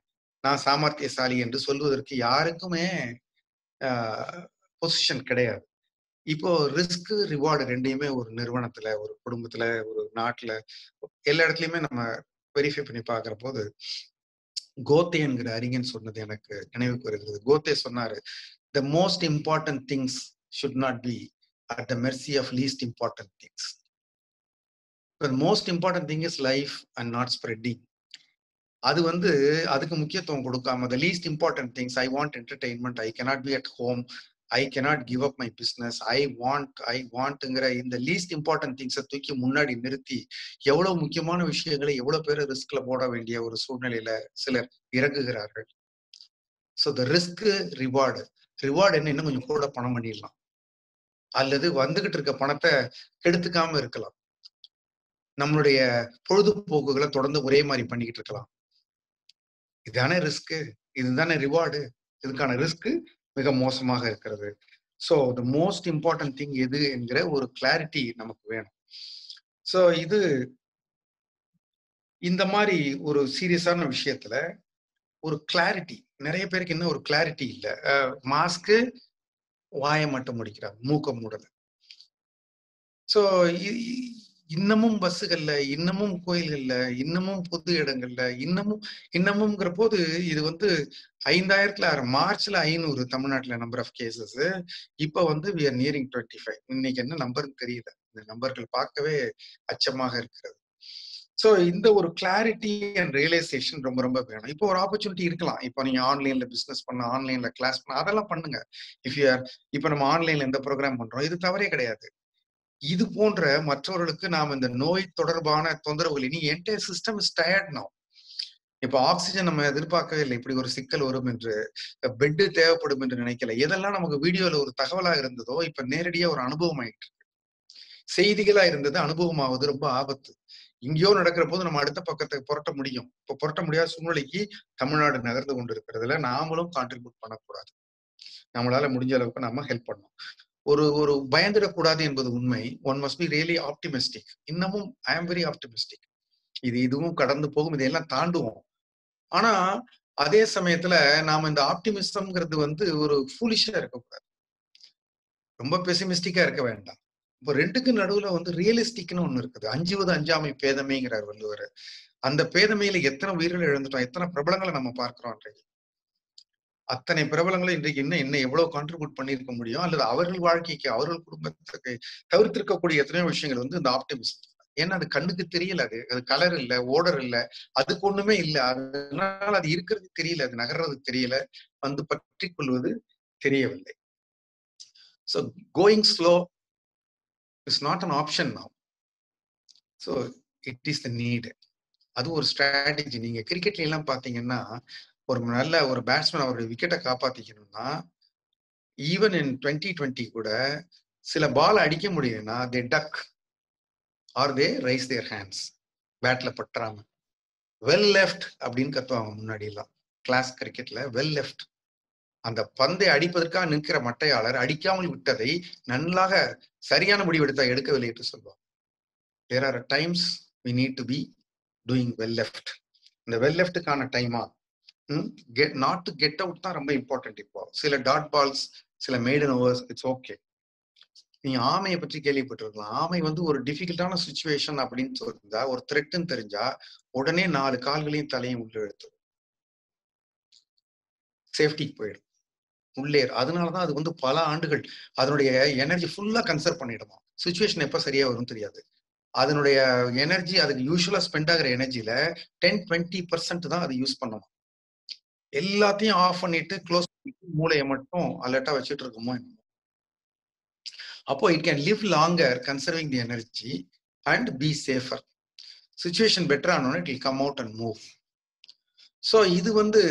நான் சாமர்த்தியசாலி என்று சொல்வதற்கு யாருக்குமே பொசிஷன் கிடையாது. இப்போ ரிஸ்க் ரிவார்டு ரெண்டையுமே ஒரு நிறுவனத்துல, ஒரு குடும்பத்துல, ஒரு நாட்டுல, எல்லா இடத்துலயுமே நம்ம வெரிஃபை பண்ணி பாக்குற போது கோத்தே என்கிற அறிஞன் சொன்னது எனக்கு நினைவுக்கு வருகிறது. கோத்தே சொன்னாரு, the most important things should not be at the mercy of least important things. The most important thing is life and not spreading. அது வந்து அதுக்கு முக்கியத்துவம் கொடுக்காம the least important things, I want entertainment, I cannot be at home, I cannot give up my business, I wantங்கிற இந்த least important things தூக்கி முன்னாடி நிறுத்தி எவ்வளவு முக்கியமான விஷயங்களை எவ்வளவு பேர் ரிஸ்க்ல போட வேண்டிய ஒரு சூழ்நிலையில சிலர் இறங்குகிறார்கள். ஸோ த ரிஸ்க் ரிவார்டு என்ன, இன்னும் கொஞ்சம் கூட பணம் பண்ணிடலாம், அல்லது வந்துகிட்டு இருக்க பணத்தை கெடுத்துக்காம இருக்கலாம், நம்மளுடைய பொழுதுபோக்குகளை தொடர்ந்து ஒரே மாதிரி பண்ணிக்கிட்டு இருக்கலாம். இதுதானே ரிஸ்க், இதுதானே ரிவார்டு. இதுக்கான ரிஸ்க் மிக மோசமாக இருக்கிறது. So the most important thing எது என்கிற ஒரு கிளாரிட்டி நமக்கு வேணும். ஸோ இது இந்த மாதிரி ஒரு சீரியஸான விஷயத்துல ஒரு கிளாரிட்டி, நிறைய பேருக்கு இன்னும் ஒரு கிளாரிட்டி இல்லை. மாஸ்க்கு வாயை மட்டும் முடிக்கிறாங்க, மூக்க மூடல. ஸோ இன்னமும் பஸ்ஸுகள்ல, இன்னமும் கோயில்கள்ல, இன்னமும் பொது இடங்கள்ல, இன்னமும்ங்கிற போது இது வந்து 5000 மார்ச்ல 500 தமிழ்நாட்டுல நம்பர் ஆஃப் கேசஸ். இப்ப வந்து we are nearing 25. இன்னைக்கு என்ன நம்பர்னு தெரியல, இந்த நம்பர்கள் பார்க்கவே அச்சமாக இருக்கிறது. ஸோ இந்த ஒரு கிளாரிட்டி அண்ட் ரியலைசேஷன் ரொம்ப ரொம்ப வேணும். இப்போ ஒரு ஆப்பர்ச்சுனிட்டி இருக்கலாம், இப்போ நீங்க ஆன்லைன்ல பிசினஸ் பண்ண, ஆன்லைன்ல கிளாஸ் பண்ண, அதெல்லாம் பண்ணுங்க. இஃப் யூ ஆர், இப்போ நம்ம ஆன்லைன்ல எந்த ப்ரோக்ராம் பண்றோம், இது தவறே கிடையாது. இது போன்ற மற்றவர்களுக்கு நாம் இந்த நோய் தொடர்பான தொந்தரவுகள், இனி entire system is tired now. இப்ப ஆக்சிஜன் நம்ம எதிர்பார்க்கவே இல்லை, இப்படி ஒரு சிக்கல் வரும் என்று, பெட்டு தேவைப்படும் என்று நினைக்கல. எதெல்லாம் நமக்கு வீடியோல ஒரு தகவலா இருந்ததோ இப்ப நேரடியா ஒரு அனுபவம் ஆயிட்டு இருக்கு. செய்திகளா இருந்தது அனுபவமாவது ரொம்ப ஆபத்து. இங்கேயோ நடக்கிற போது நம்ம அடுத்த பக்கத்தை புரட்ட முடியும். இப்ப புரட்ட முடியாத சூழ்நிலைக்கு தமிழ்நாடு நகர்ந்து கொண்டு இருக்கிறதுல நாமளும் கான்ட்ரிபியூட் பண்ணக்கூடாது. நம்மளால முடிஞ்ச அளவுக்கு நம்ம ஹெல்ப் பண்ணணும். ஒரு பயந்துடக்கூடாது என்பது உண்மை. One must be really optimistic. இன்னமும் ஐ ஆம் வெரி ஆப்டிமிஸ்டிக். இதுவும் கடந்து போகும், இதையெல்லாம் தாண்டுவோம். ஆனா அதே சமயத்துல நாம இந்த ஆப்டிமிசம்ங்கிறது வந்து ஒரு ஃபூலிஷா இருக்கக்கூடாது, ரொம்ப பெசிமிஸ்டிக்கா இருக்க வேண்டாம். இப்போ ரெண்டுக்கு நடுவுல வந்து ரியலிஸ்டிக்னு ஒண்ணு இருக்குது. அஞ்சுவது அஞ்சாமை பேதமைங்கிறார் வள்ளுவர். அந்த பேதமையில எத்தனை உயிர்கள் இழந்துட்டோம், எத்தனை பிரபலங்களை நம்ம பார்க்கிறோம். இன்றைக்கு அத்தனை பிரபலங்களும் இன்றைக்கு என்ன எவ்வளவு கான்ட்ரிபியூட் பண்ணிருக்க முடியும், அல்லது அவர்கள் வாழ்க்கைக்கு, அவர்கள் குடும்பத்துக்கு தவிர்த்திருக்கக்கூடிய எத்தனையோ விஷயங்கள் வந்து இந்த ஆப்டிமிசம். ஏன்னா அது கண்ணுக்கு தெரியல, அது கலர் இல்ல, ஓடர் இல்ல, அதுக்கு ஒண்ணுமே இல்லை. அதனால அது இருக்கிறது தெரியல, அது நகர்றது தெரியல, வந்து பற்றி கொள்வது தெரியவில்லை. So going slow is not an option now. So it is the need. அது ஒரு ஸ்ட்ராட்டஜி. நீங்க கிரிக்கெட்ல எல்லாம் பாத்தீங்கன்னா, ஒரு நல்ல ஒரு பேட்ஸ்மேன் அவருடைய விக்கெட்டை காப்பாத்திக்கணும்னா, ஈவன் இன் 2020 கூட சில பால் அடிக்க முடியும்னா they duck or they raise their hands, பேட்ல பற்றாம. வெல் லெஃப்ட் அப்படின்னு கத்துவாங்க முன்னாடி எல்லாம் கிளாஸ் கிரிக்கெட்ல. வெல் லெஃப்ட், அந்த பந்தை அடிப்பதற்காக நிற்கிற மட்டையாளர் அடிக்காமல் விட்டதை நன்றாக சரியான முடிவு எடுக்கவில்லை என்று சொல்லுவாங்க. There are times we need to be doing well left. இந்த வெல் லெஃப்டுக்கான டைமா நாட் டு கெட் அவுட் தான் ரொம்ப இம்பார்ட்டன்ட். இப்போ சில டாட் பால்ஸ், சில மெய்டன் ஓவர்ஸ், இட்ஸ் ஓகே. நீங்க ஆமையை பற்றி கேள்விப்பட்டிருக்கலாம். ஆமை வந்து ஒரு டிஃபிகல்ட்டான சுச்சுவேஷன் அப்படின்னு சொல்லிருந்தா, ஒரு த்ரெட்னு தெரிஞ்சா உடனே 4 கால்களையும் தலையும் உள்ள எடுத்துரும், சேஃப்டிக்கு போயிடும், உள்ளே. அதனாலதான் அது வந்து பல ஆண்டுகள் அதனுடைய எனர்ஜி ஃபுல்லா கன்சர்வ் பண்ணிடுமா. சுச்சுவேஷன் எப்ப சரியா வரும் தெரியாது. அதனுடைய எனர்ஜி, அதுக்கு யூஸ்வலா ஸ்பெண்ட் ஆகிற எனர்ஜில 10-20% தான் அது யூஸ் பண்ணும். எல்லாத்தையும் ஆஃப் பண்ணிட்டு க்ளோஸ் பண்ணிட்டு மூளையை மட்டும் அலர்ட்டா வச்சுட்டு இருக்குமோ என்னமோ. அப்போ it can live longer conserving the energy and be safer. Situation better ஆனோன்னு it will come out and move. So இது வந்து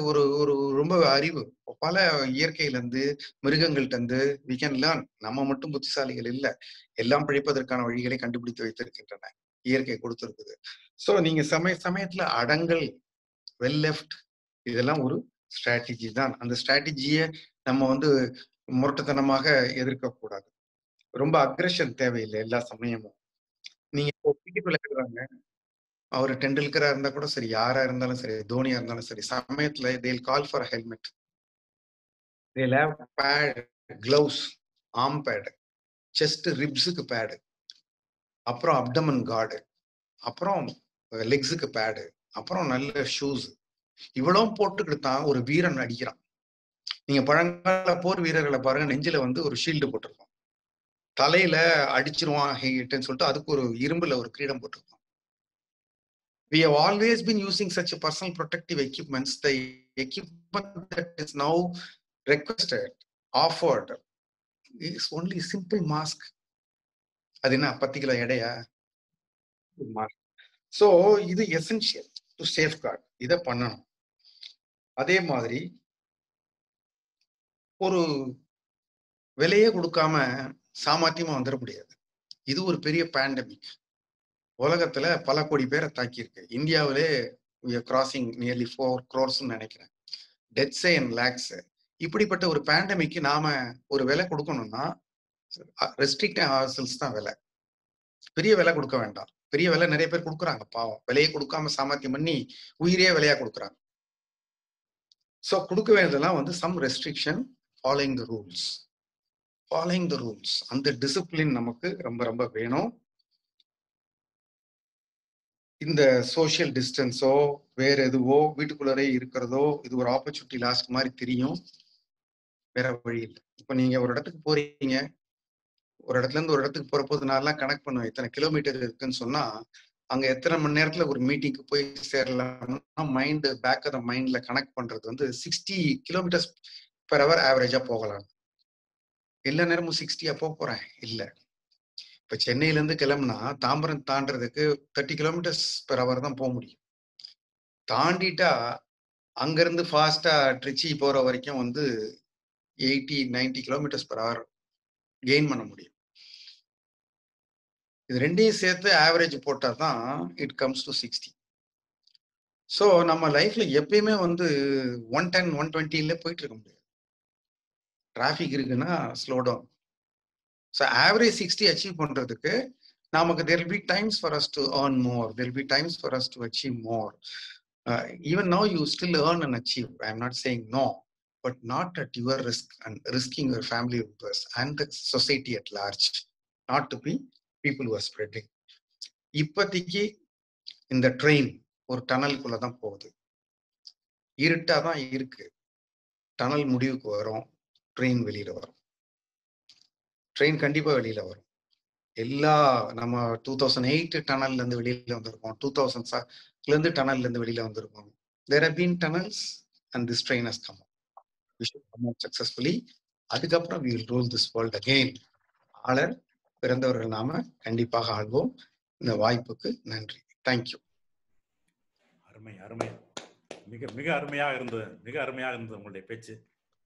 ஒரு ஒரு ரொம்ப அறிவு. பல இயற்கையிலிருந்து, மிருகங்கள்ட்ட இருந்து வி கேன் லேர்ன். நம்ம மட்டும் புத்திசாலிகள் இல்லை, எல்லாம் பிழைப்பதற்கான வழிகளை கண்டுபிடித்து வைத்திருக்கின்றன, இயற்கை கொடுத்திருக்குது. ஸோ நீங்க சமயத்துல அடங்கல், வெல் லெஃப்ட், இதெல்லாம் ஒரு ஸ்ட்ராட்டஜி தான். அந்த ஸ்ட்ராட்டஜியை நம்ம வந்து முரட்டுத்தனமாக எதிர்க்க கூடாது. ரொம்ப அக்ரெஷன் தேவையில்லை எல்லா சமயமும். நீங்க இப்போ கிரிக்கெட் விளையாடுறாங்க, அவர் டெண்டுல்கரா இருந்தா கூட சரி, யாரா இருந்தாலும் சரி, தோனியா இருந்தாலும் சரி, சமயத்துல they'll call for a helmet. They'll have pad, gloves, arm pad, chest ribsக்கு பேடு, அப்புறம் அப்டமன் கார்டு, அப்புறம் லெக்ஸுக்கு பேடு, அப்புறம் நல்ல ஷூஸ், இவ்வளவும் போட்டுக்கிட்டு தான் ஒரு வீரன் அடிக்கிறான். நீங்க பழங்கால போர் வீரர்களை பாருங்க, நெஞ்சில வந்து ஒரு ஷீல்டு போட்டிருக்கோம், தலையில அடிச்சிருவான் ஹேட்னு சொல்லிட்டு அதுக்கு ஒரு இரும்புல ஒரு கிரீடம் போட்டிருக்கோம். We have always been using such a personal protective equipments. The equipment that is now requested, offered, is only simple mask. அது என்ன 10 கிலோ எடையா? So இது essential to safeguard. இதை பண்ணணும். அதே மாதிரி ஒரு விலையே கொடுக்காம சாமர்த்தியமா வந்துட முடியாது. இது ஒரு பெரிய பேண்டமிக். உலகத்துல பல கோடி பேரை தாக்கி இருக்கு. இந்தியாவிலே கிராசிங் நியர்லி 4 crores நினைக்கிறேன். Deaths and lakhs. இப்படிப்பட்ட ஒரு பேண்டமிக்கு நாம ஒரு விலை கொடுக்கணும்னா ரெஸ்ட்ரிக்ட் ஆர்செல்ஸ் தான் விலை. பெரிய விலை கொடுக்க வேண்டாம். பெரிய விலை நிறைய பேர் கொடுக்குறாங்க, பாவம். விலையை கொடுக்காம சாமர்த்தியம் பண்ணி உயிரே விலையா கொடுக்குறாங்க. ஸோ கொடுக்க வேண்டியதெல்லாம் வந்து some restriction, following the rules. Following the rules, அந்த டிசிப்ளின் நமக்கு ரொம்ப ரொம்ப வேணும். இந்த சோசியல் டிஸ்டன்ஸோ வேற எதுவோ வீட்டுக்குள்ளரே இருக்கிறதோ இது ஒரு ஆப்பர்ச்சுனிட்டி லாஸ்ட் மாதிரி தெரியும், வேற வழி இல்லை. இப்போ நீங்க ஒரு இடத்துக்கு போறீங்க, ஒரு இடத்துல இருந்து ஒரு இடத்துக்கு போற போது நான் கனெக்ட் பண்ணுவேன் எத்தனை கிலோமீட்டர் இருக்குன்னு சொன்னா, அங்க எத்தனை மணி நேரத்துல ஒரு மீட்டிங்க்கு போய் சேரலாம்னா மைண்ட் பேக் ஆஃப் த மைண்ட்ல கனெக்ட் பண்றது வந்து 60 kilometers per hour ஆவரேஜா போகலாம். எல்லா நேரமும் 60 போறேன் இல்ல. இப்ப சென்னையில இருந்து கிளம்புனா தாம்பரம் தாண்டறதுக்கு 30 kilometers per hour தான் போக முடியும். தாண்டிட்டா அங்கிருந்து ஃபாஸ்டா ட்ரிச்சி போற வரைக்கும் வந்து 80-90 kilometers per hour கெயின் பண்ண முடியும். இது ரெண்டையும் சேர்த்து ஆவரேஜ் போட்டா தான் இட் கம்ஸ் டு 60. ஸோ நம்ம லைஃப்ல எப்பயுமே வந்து 110, 120 போயிட்டு இருக்க முடியாது. டிராஃபிக் இருக்குன்னா slow down. So average 60 achieve பண்றதுக்கு நமக்கு there will be times for us to earn more, there will be times for us to achieve more. Even now you still earn and achieve. I am not saying no, but not at your risk and risking your family members and the society at large, not to be people who are spreading. இப்போதைக்கு இந்த train ஒரு டனலுக்குள்ள தான் போகுது, இருட்டா தான் இருக்கு. Tunnel முடிவுக்கு வரும், ட்ரெயின் வெளியில வரும். ட்ரெயின் கண்டிப்பா வெளியில வரும். எல்லா நம்ம 2008 டனல்ல இருந்து வெளியில வந்திருக்கோம், 2000 இருந்து டனல்ல இருந்து வெளியில வந்திருக்கோம். There have been tunnels and this train has come up. We should come out successfully. அதுக்கப்புறம் we will rule this world again. ஆளர் பிறந்தவர்கள் நாம கண்டிப்பாக ஆள்வோம். இந்த வாய்ப்புக்கு நன்றி. தேங்க்யூ. அருமை அருமை, மிக மிக அருமையாக இருந்தது உங்களுடைய பேச்சு.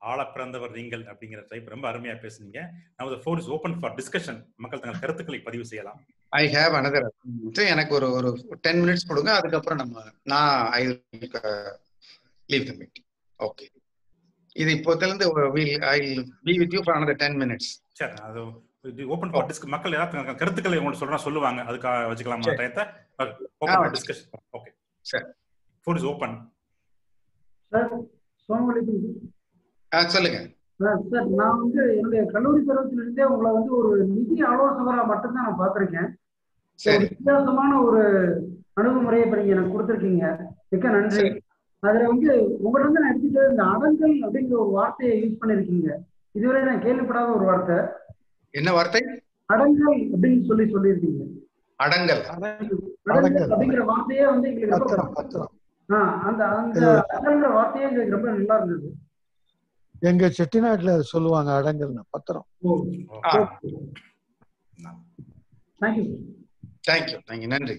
ஆள பிறந்தவர் நீங்கள் அப்படிங்கிற டைப் ரொம்ப அருமையா பேசுனீங்க. Now the floor is open for discussion. மக்கள் தங்கள் கருத்துக்களை பதிவு செய்யலாம். I have another. எனக்கு ஒரு 10 minutes கொடுங்க, அதுக்கப்புறம் நான் I will leave the meeting. Okay. இது இப்போதுல இருந்து I will be with you for another 10 minutes. சரி, அது ஓபன் ஃபார் டிஸ்கஷன். மக்கள் ஏதாவது கருத்துக்களை உங்களுக்கு சொல்லுவாங்க, அதுக்காக வச்சுக்கலாமா டயத்தை? Open for discussion. Okay sir, floor is open. Sir அஸ்ஸலாமு அலைக்கும். சொல்லுங்க சார், நான் வந்து என்னுடைய கல்லூரி பருவத்திலிருந்தே உங்களை வந்து ஒரு நிதி ஆலோசகரா மட்டும்தான் நான் பார்த்திருக்கேன். வித்தியாசமான ஒரு அணுகுமுறையை இப்ப நீங்க எனக்கு கொடுத்துருக்கீங்க, மிக்க நன்றி. அதுல வந்து உங்கள்ட்ட இருந்து நான் எடுத்துட்டு இந்த அடங்கல் அப்படிங்கிற ஒரு வார்த்தையை யூஸ் பண்ணிருக்கீங்க. இதுவரை நான் கேள்விப்படாத ஒரு வார்த்தை. என்ன வார்த்தை? அடங்கல் அப்படின்னு சொல்லியிருக்கீங்க. அடங்கல் அப்படிங்கிற வார்த்தையே வந்து எங்களுக்கு அந்த அடங்கல்ங்கிற வார்த்தையே எங்களுக்கு ரொம்ப நல்லா இருந்தது. எங்க செட்டிநாட்டுல சொல்லுவாங்க அடங்கல்னா பத்திரம். தேங்க்யூ, நன்றி.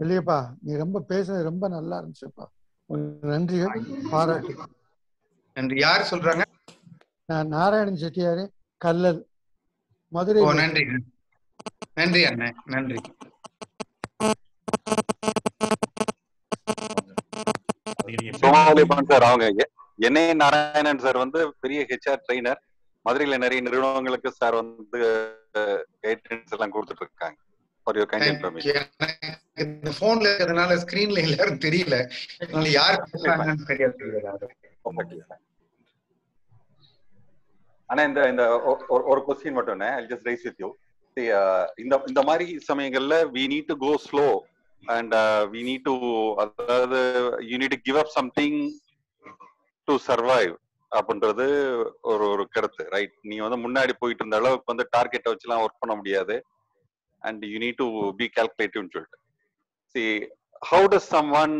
இல்லையப்பா, நீ ரொம்ப பேசுறது ரொம்ப நல்லா இருந்துச்சுப்பா. நன்றி, பாராட்டு. நன்றி. யார் சொல்றாங்க? நான் நாராயணன் செட்டியாரு, கல்லல், மதுரை. நன்றி நன்றி அண்ணன், நன்றி. சோமாவளிபன் சார், அவங்க என்ஐ நாராயணன் சார் வந்து பெரிய ஹெச்ஆர் ட்ரெயினர், மதுரையில நிறைய நிறுவனங்களுக்கு சார் வந்து கைடன்ஸ் எல்லாம் கொடுத்துட்டு இருக்காங்க. For your kind information. இந்த போன்ல இருக்கிறதுனால ஸ்கிரீன்ல எல்லாரும் தெரியல, யாரு பேசுறாங்கன்னு தெரியாது. ஆனா இந்த ஒரு क्वेश्चन மட்டும் I just rice with you. இந்த மாதிரி சமயங்கள்ல we need to go slow and we need to, அதாவது you need to give up something to survive அப்படின்றது ஒரு கருத்து, ரைட்? நீ வந்து முன்னாடி போயிட்டு இருந்த அளவுக்கு வந்து டார்கெட்டை வச்சுலாம் ஒர்க் பண்ண முடியாது. And you need to be calculative in it. See, how does someone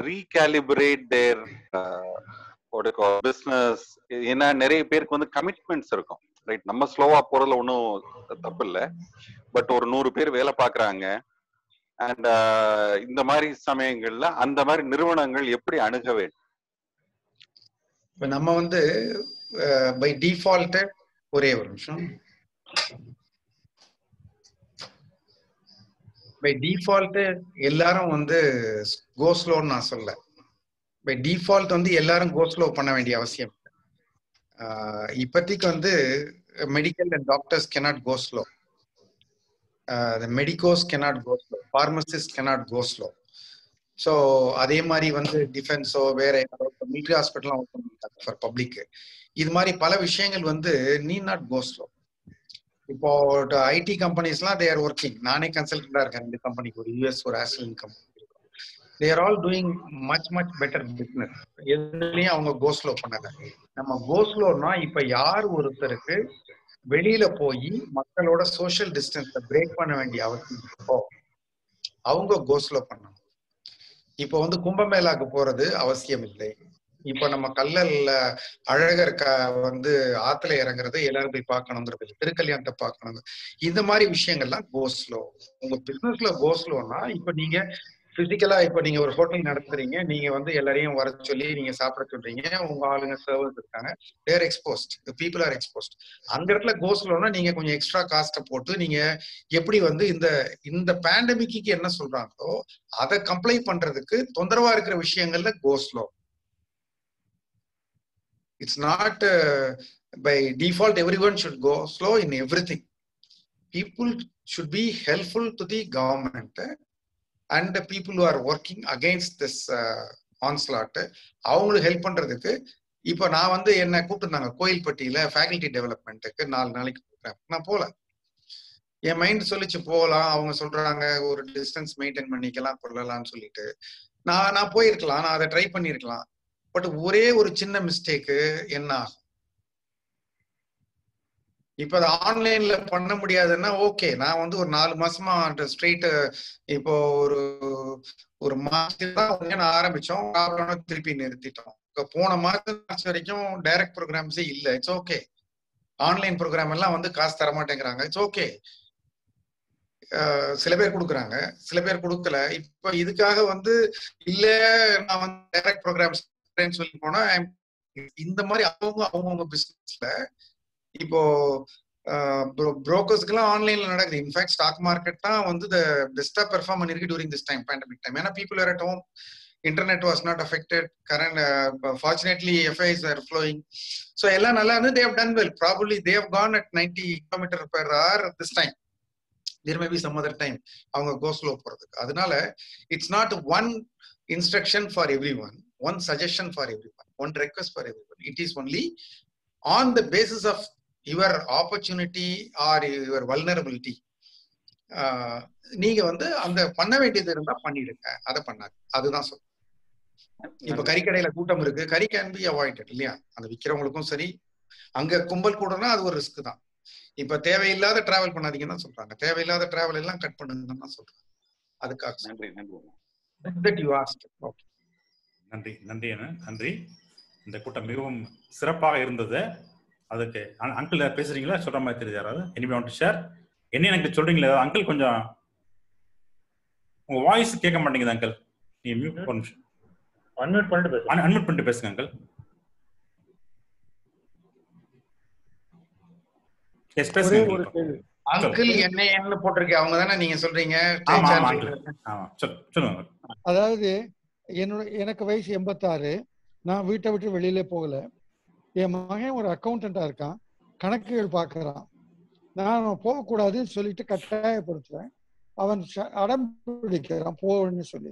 recalibrate their what you call business? ஏன்னா நிறைய பேருக்கு வந்து கமிட்மெண்ட்ஸ் இருக்கும், ரைட்? நம்ம ஸ்லோவா போறதுல ஒன்றும் தப்பு இல்லை, பட் ஒரு 100 பேர் வேலை பார்க்குறாங்க. அண்ட் இந்த மாதிரி சமயங்கள்ல அந்த மாதிரி நிறுவனங்கள் எப்படி அணுக வேண்டும்? இப்ப நம்ம வந்து பை டிஃபால்ட் ஒரே ஒரு நிமிஷம், பை டிஃபால்ட் எல்லாரும் வந்து கோஸ்லோன்னு நான் சொல்ல. பை டிஃபால்ட் வந்து எல்லாரும் கோஸ்லோ பண்ண வேண்டிய அவசியம். இப்போதைக்கு வந்து medical and doctors cannot go slow, the medicos cannot go slow, pharmacists cannot go slow. So அதே மாதிரி வந்து டிஃபென்ஸோ வேற மிலிட்ரி ஹாஸ்பிட்டலாம் ஓப்பன் பண்ணிட்டாங்க ஃபார் பப்ளிக். இது மாதிரி பல விஷயங்கள் வந்து நீட் நாட் கோ ஸ்லோ. இப்போ ஐடி கம்பெனிஸ்லாம் தே ஆர் ஒர்க்கிங். நானே கன்சல்டண்டா இருக்கேன் 2 கம்பெனிக்கு, ஒரு யூஎஸ் ஒரு Australian company. They are all doing much better business. எதுலையும் அவங்க கோஸ்லோ பண்ணல. நம்ம கோஸ்லோனா இப்ப யார் ஒருத்தருக்கு வெளியில போய் மக்களோட சோசியல் டிஸ்டன்ஸை பிரேக் பண்ண வேண்டிய அவசியம் இருக்கோ அவங்க கோஸ்லோ பண்ணணும். இப்போ வந்து கும்பமேளாக்கு போறது அவசியம் இல்லை. இப்போ நம்ம கல்லல்ல அழகர் வந்து ஆத்துல இறங்குறது எல்லாரும் போய் பார்க்கணுங்கிறது, திருக்கல்யாணத்தை பார்க்கணுங்க. இந்த மாதிரி விஷயங்கள்லாம் கோஸ்லோ. உங்க பிசினஸ்ல கோஸ்லோனா இப்ப நீங்க பிசிக்கலா இப்ப நீங்க ஒரு ஹோட்டல் நடத்துறீங்க, நீங்க வந்து எல்லாரையும் வர சொல்லி நீங்க சாப்பிட சொல்றீங்க, உங்க ஆளுங்க சர்வர்ஸ் இருக்காங்க, தேர் எக்ஸ்போஸ்ட், பீப்புள் ஆர் எக்ஸ்போஸ்ட். அந்த இடத்துல கோஸ்லோனா நீங்க கொஞ்சம் எக்ஸ்ட்ரா காஸ்ட்டை போட்டு நீங்க எப்படி வந்து இந்த பேண்டமிக்கு என்ன சொல்றாங்களோ அதை கம்ப்ளை பண்றதுக்கு தொந்தரவா இருக்கிற விஷயங்கள்ல கோஸ்லோ. It's not by default everyone should go slow in everything. People should be helpful to the government and the people who are working against this onslaught. அவங்களுக்கு ஹெல்ப் பண்றதுக்கு இப்போ நான் வந்து என்ன கூப்பிட்டுருந்தாங்க கோயில்பட்டியில ஃபேக்கல்டி டெவலப்மெண்ட்டுக்கு 4 நாளைக்கு கூப்பிட்றேன். நான் போல, என் மைண்ட் சொல்லிச்சு போகலாம். அவங்க சொல்றாங்க ஒரு டிஸ்டன்ஸ் மெயின்டைன் பண்ணிக்கலாம் கொள்ளலாம்னு சொல்லிட்டு நான் போயிருக்கலாம், நான் அதை ட்ரை பண்ணியிருக்கலாம். பட் ஒரே ஒரு சின்ன மிஸ்டேக்கு என்ன ஆகும், இப்ப அதை ஆன்லைன்ல பண்ண முடியாதுன்னா ஓகே, நான் வந்து ஒரு 4 மாசமா ஸ்ட்ரெயிட் இப்போ ஒரு மாசம் ஆரம்பிச்சோம், திருப்பி நிறுத்திட்டோம். போன மாசம் வரைக்கும் டைரக்ட் ப்ரோக்ராம்ஸே இல்லை. It's okay. ஆன்லைன் ப்ரோக்ராம் எல்லாம் வந்து காசு தர மாட்டேங்கிறாங்க. It's okay. சில பேர் கொடுக்குறாங்க, சில பேர் கொடுக்கல. இப்ப இதுக்காக வந்து இல்ல நான் வந்து டைரக்ட் ப்ரோக்ராம்ஸ் சொல்லி போனா இந்த மாதிரி அவங்கவுங்க பிசினஸ்ல இப்போ புரோக்கர்ஸ்க்குலாம் ஆன்லைன்ல நடக்குது. இன்ஃபேக்ட் ஸ்டாக் மார்க்கெட் தான் வந்து பெஸ்டா பெர்ஃபார்ம் பண்ணிருக்கு during this time, pandemic time. ஏன்னா people are at home, internet was not affected, current fortunately FIs are flowing. So எல்லாம் நல்லா இருந்து they have done well. Probably they have gone at 90 km/h this time. There may be some other time அவங்க go slow போறதுக்கு. அதனால it's not one instruction for everyone, one suggestion for everyone, one request for everyone. It is only on the basis of your opportunity or your vulnerability. நீங்க வந்து அந்த பண்ண வேண்டியது இருந்தா பண்ணிடுங்க, அதை பண்ணாது. அதுதான் சொல்றேன். இப்ப கறிக்கடையில கூட்டம் இருக்கு, கறி கேன் பி அவாய்டட் இல்லையா? அந்த விற்கிறவங்களுக்கும் சரி, அங்க கும்பல் கூடனா அது ஒரு ரிஸ்க் தான். இப்ப தேவையில்லாத டிராவல் பண்ணாதீங்கன்னு தான் சொல்றாங்க. தேவையில்லாத டிராவல் எல்லாம் கட் பண்ணுங்கன்னு தான் சொல்றாங்க. அதுக்காக நன்றி நன்றி. நன்றி நன்றி நன்றி. இந்த கூட்டம் மிகவும் சிறப்பாக இருந்தது. அதுக்கு அங்கிள் பேசுறீங்களா? சொல்ற மாதிரி தெரியுது யாராவது? Anybody want to share? என்ன எனக்கு சொல்றீங்களா அங்கிள்? கொஞ்சம் உங்க வாய்ஸ் கேட்க மாட்டேங்குது அங்கிள். நீங்க மியூட் ஒரு நிமிஷம் அன்மியூட் பண்ணிட்டு பேசுங்க அங்கிள். எஸ் பேசுங்க அங்கிள். என்ன போட்டிருக்கேன் அவங்க தானே நீங்க சொல்றீங்க? சொல்லுங்க. அதாவது எனக்கு வயசு 86. நான் வீட்டை விட்டு வெளியில போகல. என் மகன் ஒரு அக்கௌண்டண்டா இருக்கான். கணக்குகள் பார்க்கறான். நான் போகக்கூடாதுன்னு சொல்லிட்டு கட்டாயப்படுத்துறேன். அவன் அடம் பிடிக்கிறான் போன்னு சொல்லி.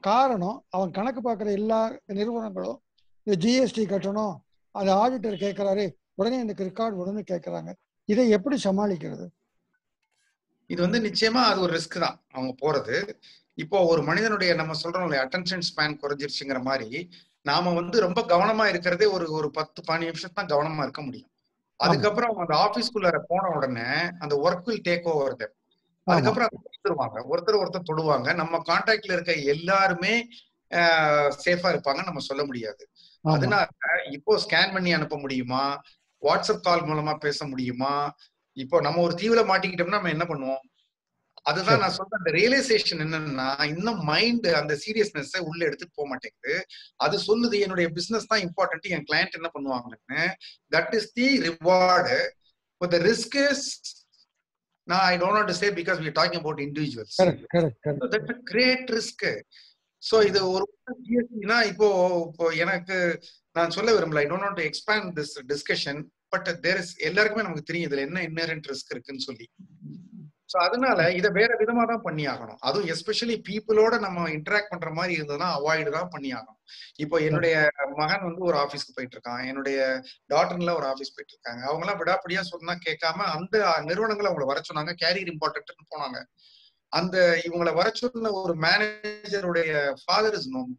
காரணம், அவன் கணக்கு பார்க்குற எல்லா நிறுவனங்களும் இந்த ஜிஎஸ்டி கட்டணும், அது ஆடிட்டர் கேட்கிறாரு, உடனே எனக்கு ரெக்கார்டு உடனே கேட்கறாங்க. இதை எப்படி சமாளிக்கிறது? இது வந்து நிச்சயமா அது ஒரு ரிஸ்க் தான் அவங்க போறது. இப்போ ஒரு மனிதனுடைய நம்ம சொல்றோம் அட்டென்ஷன் ஸ்பேன் குறைஞ்சிருச்சுங்கிற மாதிரி நாம வந்து ரொம்ப கவனமா இருக்கிறதே ஒரு 10-12 நிமிஷம் தான் கவனமா இருக்க முடியும். அதுக்கப்புறம் அந்த ஆபீஸ்க்குள்ள போன உடனே அந்த work will take over them. அதுக்கப்புறம் கொடுத்துருவாங்க, ஒருத்தர் தொடுவாங்க. நம்ம கான்டாக்ட்ல இருக்க எல்லாருமே சேஃபா இருப்பாங்க நம்ம சொல்ல முடியாது. அதனால இப்போ ஸ்கேன் பண்ணி அனுப்ப முடியுமா, வாட்ஸ்அப் கால் மூலமா பேச முடியுமா? இப்போ நம்ம ஒரு தீவிர மாட்டிக்கிட்டோம்னா நம்ம என்ன பண்ணுவோம்? அதுதான் நான் சொல்றேன். அந்த ரியலைசேஷன் என்னன்னா, இன்னும் மைண்ட் அந்த சீரியஸ்னஸ் உள்ள எடுத்துட்டு போக மாட்டேங்குது. அது சொல்லுது என்னுடைய பிசினஸ் தான் இம்பார்ட்டன்ட், என் கிளையண்ட் என்ன பண்ணுவாங்கன்னு. That is the reward. But the risk is, now I don't want to say because we are talking about individuals. Correct. So that's a great risk. So இது ஒரு GST-னா இப்போ எனக்கு நான் சொல்ல விரும்பல, I don't want to expand this discussion, but there is எல்லாருக்குமே நமக்கு தெரியும் இதுல என்ன inherent risk இருக்குன்னு சொல்லி. ஸோ அதனால இதை வேற விதமா தான் பண்ணி ஆகணும். அதுவும் எஸ்பெஷலி பீப்புளோட நம்ம இன்டராக்ட் பண்ற மாதிரி இருந்ததுன்னா அவாய்டு தான் பண்ணி ஆகணும். இப்போ என்னுடைய மகன் வந்து ஒரு ஆஃபீஸ்க்கு போயிட்டு இருக்கான், என்னுடைய டாட்டர்ல ஒரு ஆஃபீஸ் போயிட்டு இருக்காங்க. அவங்க எல்லாம் விடாப்படியா சொன்னா கேட்காம அந்த நிறுவனங்களை அவங்களை வர சொன்னாங்க, கேரியர் இம்பார்ட்டன்ட்னு போனாங்க. அந்த இவங்களை வர சொன்ன ஒரு மேனேஜருடைய father is known.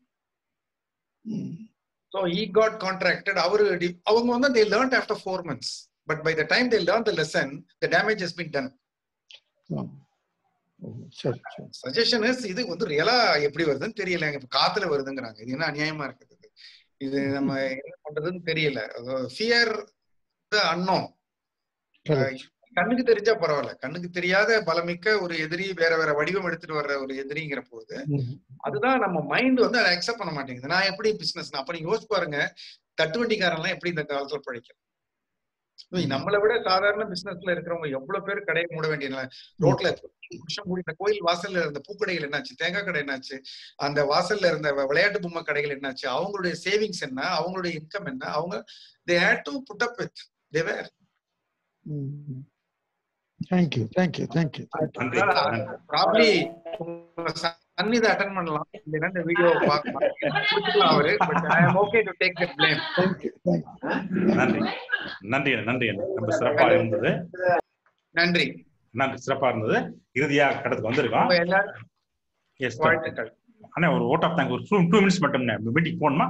So he got contracted. அவங்க வந்து they learned after 4 months, but by the time they learned the lesson, the damage has been done. Suggestion is, இது வந்து ரியலா எப்படி வருதுன்னு தெரியல, இப்ப காத்துல வருதுங்கிறாங்க. இது என்ன அநியாயமா இருக்குது, இது நம்ம என்ன பண்றதுன்னு தெரியல. ஃபியர் தி அன்னோன். கண்ணுக்கு தெரிஞ்சா பரவாயில்ல, கண்ணுக்கு தெரியாத பலமிக்க ஒரு எதிரி, வேற வேற வடிவம் எடுத்துட்டு வர்ற ஒரு எதிரிங்கிற போது அதுதான் நம்ம மைண்ட் வந்து அதை அக்செப்ட் பண்ண மாட்டேங்குது. நான் எப்படி பிசினஸ், அப்ப நீங்க யோசிச்சு பாருங்க, தட்டுவண்டிக்காரன் எல்லாம் எப்படி இந்த காலத்துல படிக்கும். நம்மளை விட சாதாரண பிசினஸ்ல இருக்கிறவங்க எவ்வளவு பேர் கடையை மூட வேண்டிய ரோட்ல மூடின கோயில் வாசல்ல இருந்த பூக்கடைகள் என்னாச்சு, தேங்காய் கடை என்னாச்சு, அந்த வாசல்ல இருந்த விளையாட்டு பொம்மை கடைகள் என்னாச்சு, அவங்களுடைய சேவிங்ஸ் என்ன, அவங்களுடைய இன்கம் என்ன, அவங்க they had to put up with, they were. Thank you. Probably இதை அட்டெண்ட் பண்ணலாம், இல்லைன்னா இந்த வீடியோ பார்க்கலாம் அவரு. But I am okay to take the blame. நன்றி. ரொம்ப சிறப்பா இருந்தது. நன்றி, சிறப்பா இருந்தது. இறுதியா கடத்துக்கு வந்திருக்கோம். எஸ் வாழ்த்துக்கள். அண்ணா ஒரு ஓட் ஆஃப் தேங்க், ஒரு 2 மினிட்ஸ் மட்டும் மீட்டிங் போணுமா?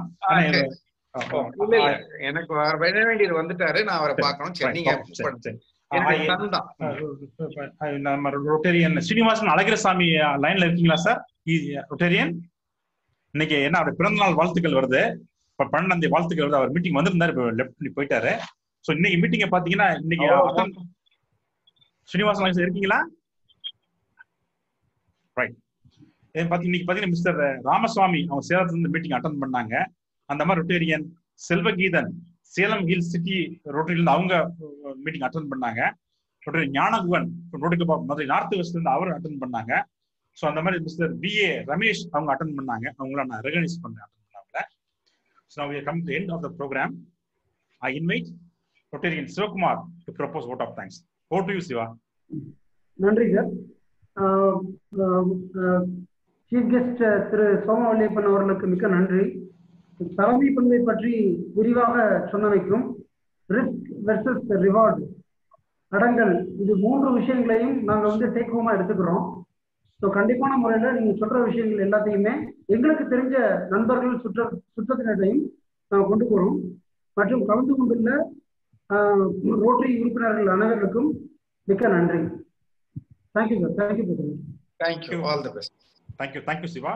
இல்ல எனக்கு வர வேண்டியது வந்துட்டாரு, நான் அவரை பார்க்கணும். சரி, நீங்க நம்ம ரொட்டேரியன் ஸ்ரீனிவாசன் அழகிரசாமி லைன்ல இருக்கீங்களா சார்? ரொட்டேரியன் இன்னைக்கு என்ன அவருடைய பிறந்த நாள் வாழ்த்துக்கள் வருது, 12ஆம் தேதி வாழ்த்துக்கள் வருது. அவர் மீட்டிங் வந்திருந்தாரு, இப்ப லெஃப்ட் பண்ணி போயிட்டாரு. சோ இன்னைக்கு மீட்டிங்க பாத்தீங்கன்னா இன்னைக்கு ஸ்ரீனிவாசன் இருக்கீங்களா? ரைட். இன்னைக்கு பாத்தீங்கன்னா மிஸ்டர் ராமசுவாமி அவங்க சேலத்துல இருந்து மீட்டிங் அட்டெண்ட் பண்ணாங்க. அந்த மாதிரி ரொட்டேரியன் செல்வகீதன் சேலம் ஹில் சிட்டி ரோட்டரியில இருந்து அவங்க மீட்டிங் அட்டெண்ட் பண்ணாங்க. ரொட்டரி ஞானகுவன் மதுரை நார்த் வெஸ்ட்ல இருந்து அவர் அட்டெண்ட் பண்ணாங்க. ஸோ அந்த மாதிரி மிஸ்டர் BA ரமேஷ் அவங்க அட்டெண்ட் பண்ணாங்க. அவங்கள நான் ரெகனைஸ் பண்ணேன் அட்டெண்ட் பண்ணாங்க. So now we have come to the end of the program. I invite Rotarian Sivakumar to propose vote of thanks. Over to you, Siva. நன்றி சார். சீஃப் கெஸ்ட் திரு சோமவல்லியப்பன் அவர்களுக்கு மிக்க நன்றி. தலைமை பண்பை பற்றி விரிவாக சொன்னமைக்கும் ரிஸ்க் வெர்சஸ் ரிவார்டு அடங்கல், இது 3 விஷயங்களையும் நாங்கள் வந்து டேக் ஹோமா எடுத்துக்கிறோம். ஸோ கண்டிப்பான முறையில் நீங்கள் சொல்ற விஷயங்கள் எல்லாத்தையுமே எங்களுக்கு தெரிஞ்ச நண்பர்கள் சுற்றத்தினரையும் நாங்கள் கொண்டு போகிறோம். மற்றும் கலந்து கொண்டுள்ள ரோட்டரி உறுப்பினர்கள் அனைவருக்கும் மிக்க நன்றி. Thank you sir. Thank you. Thank you. All the best. Thank you Siva.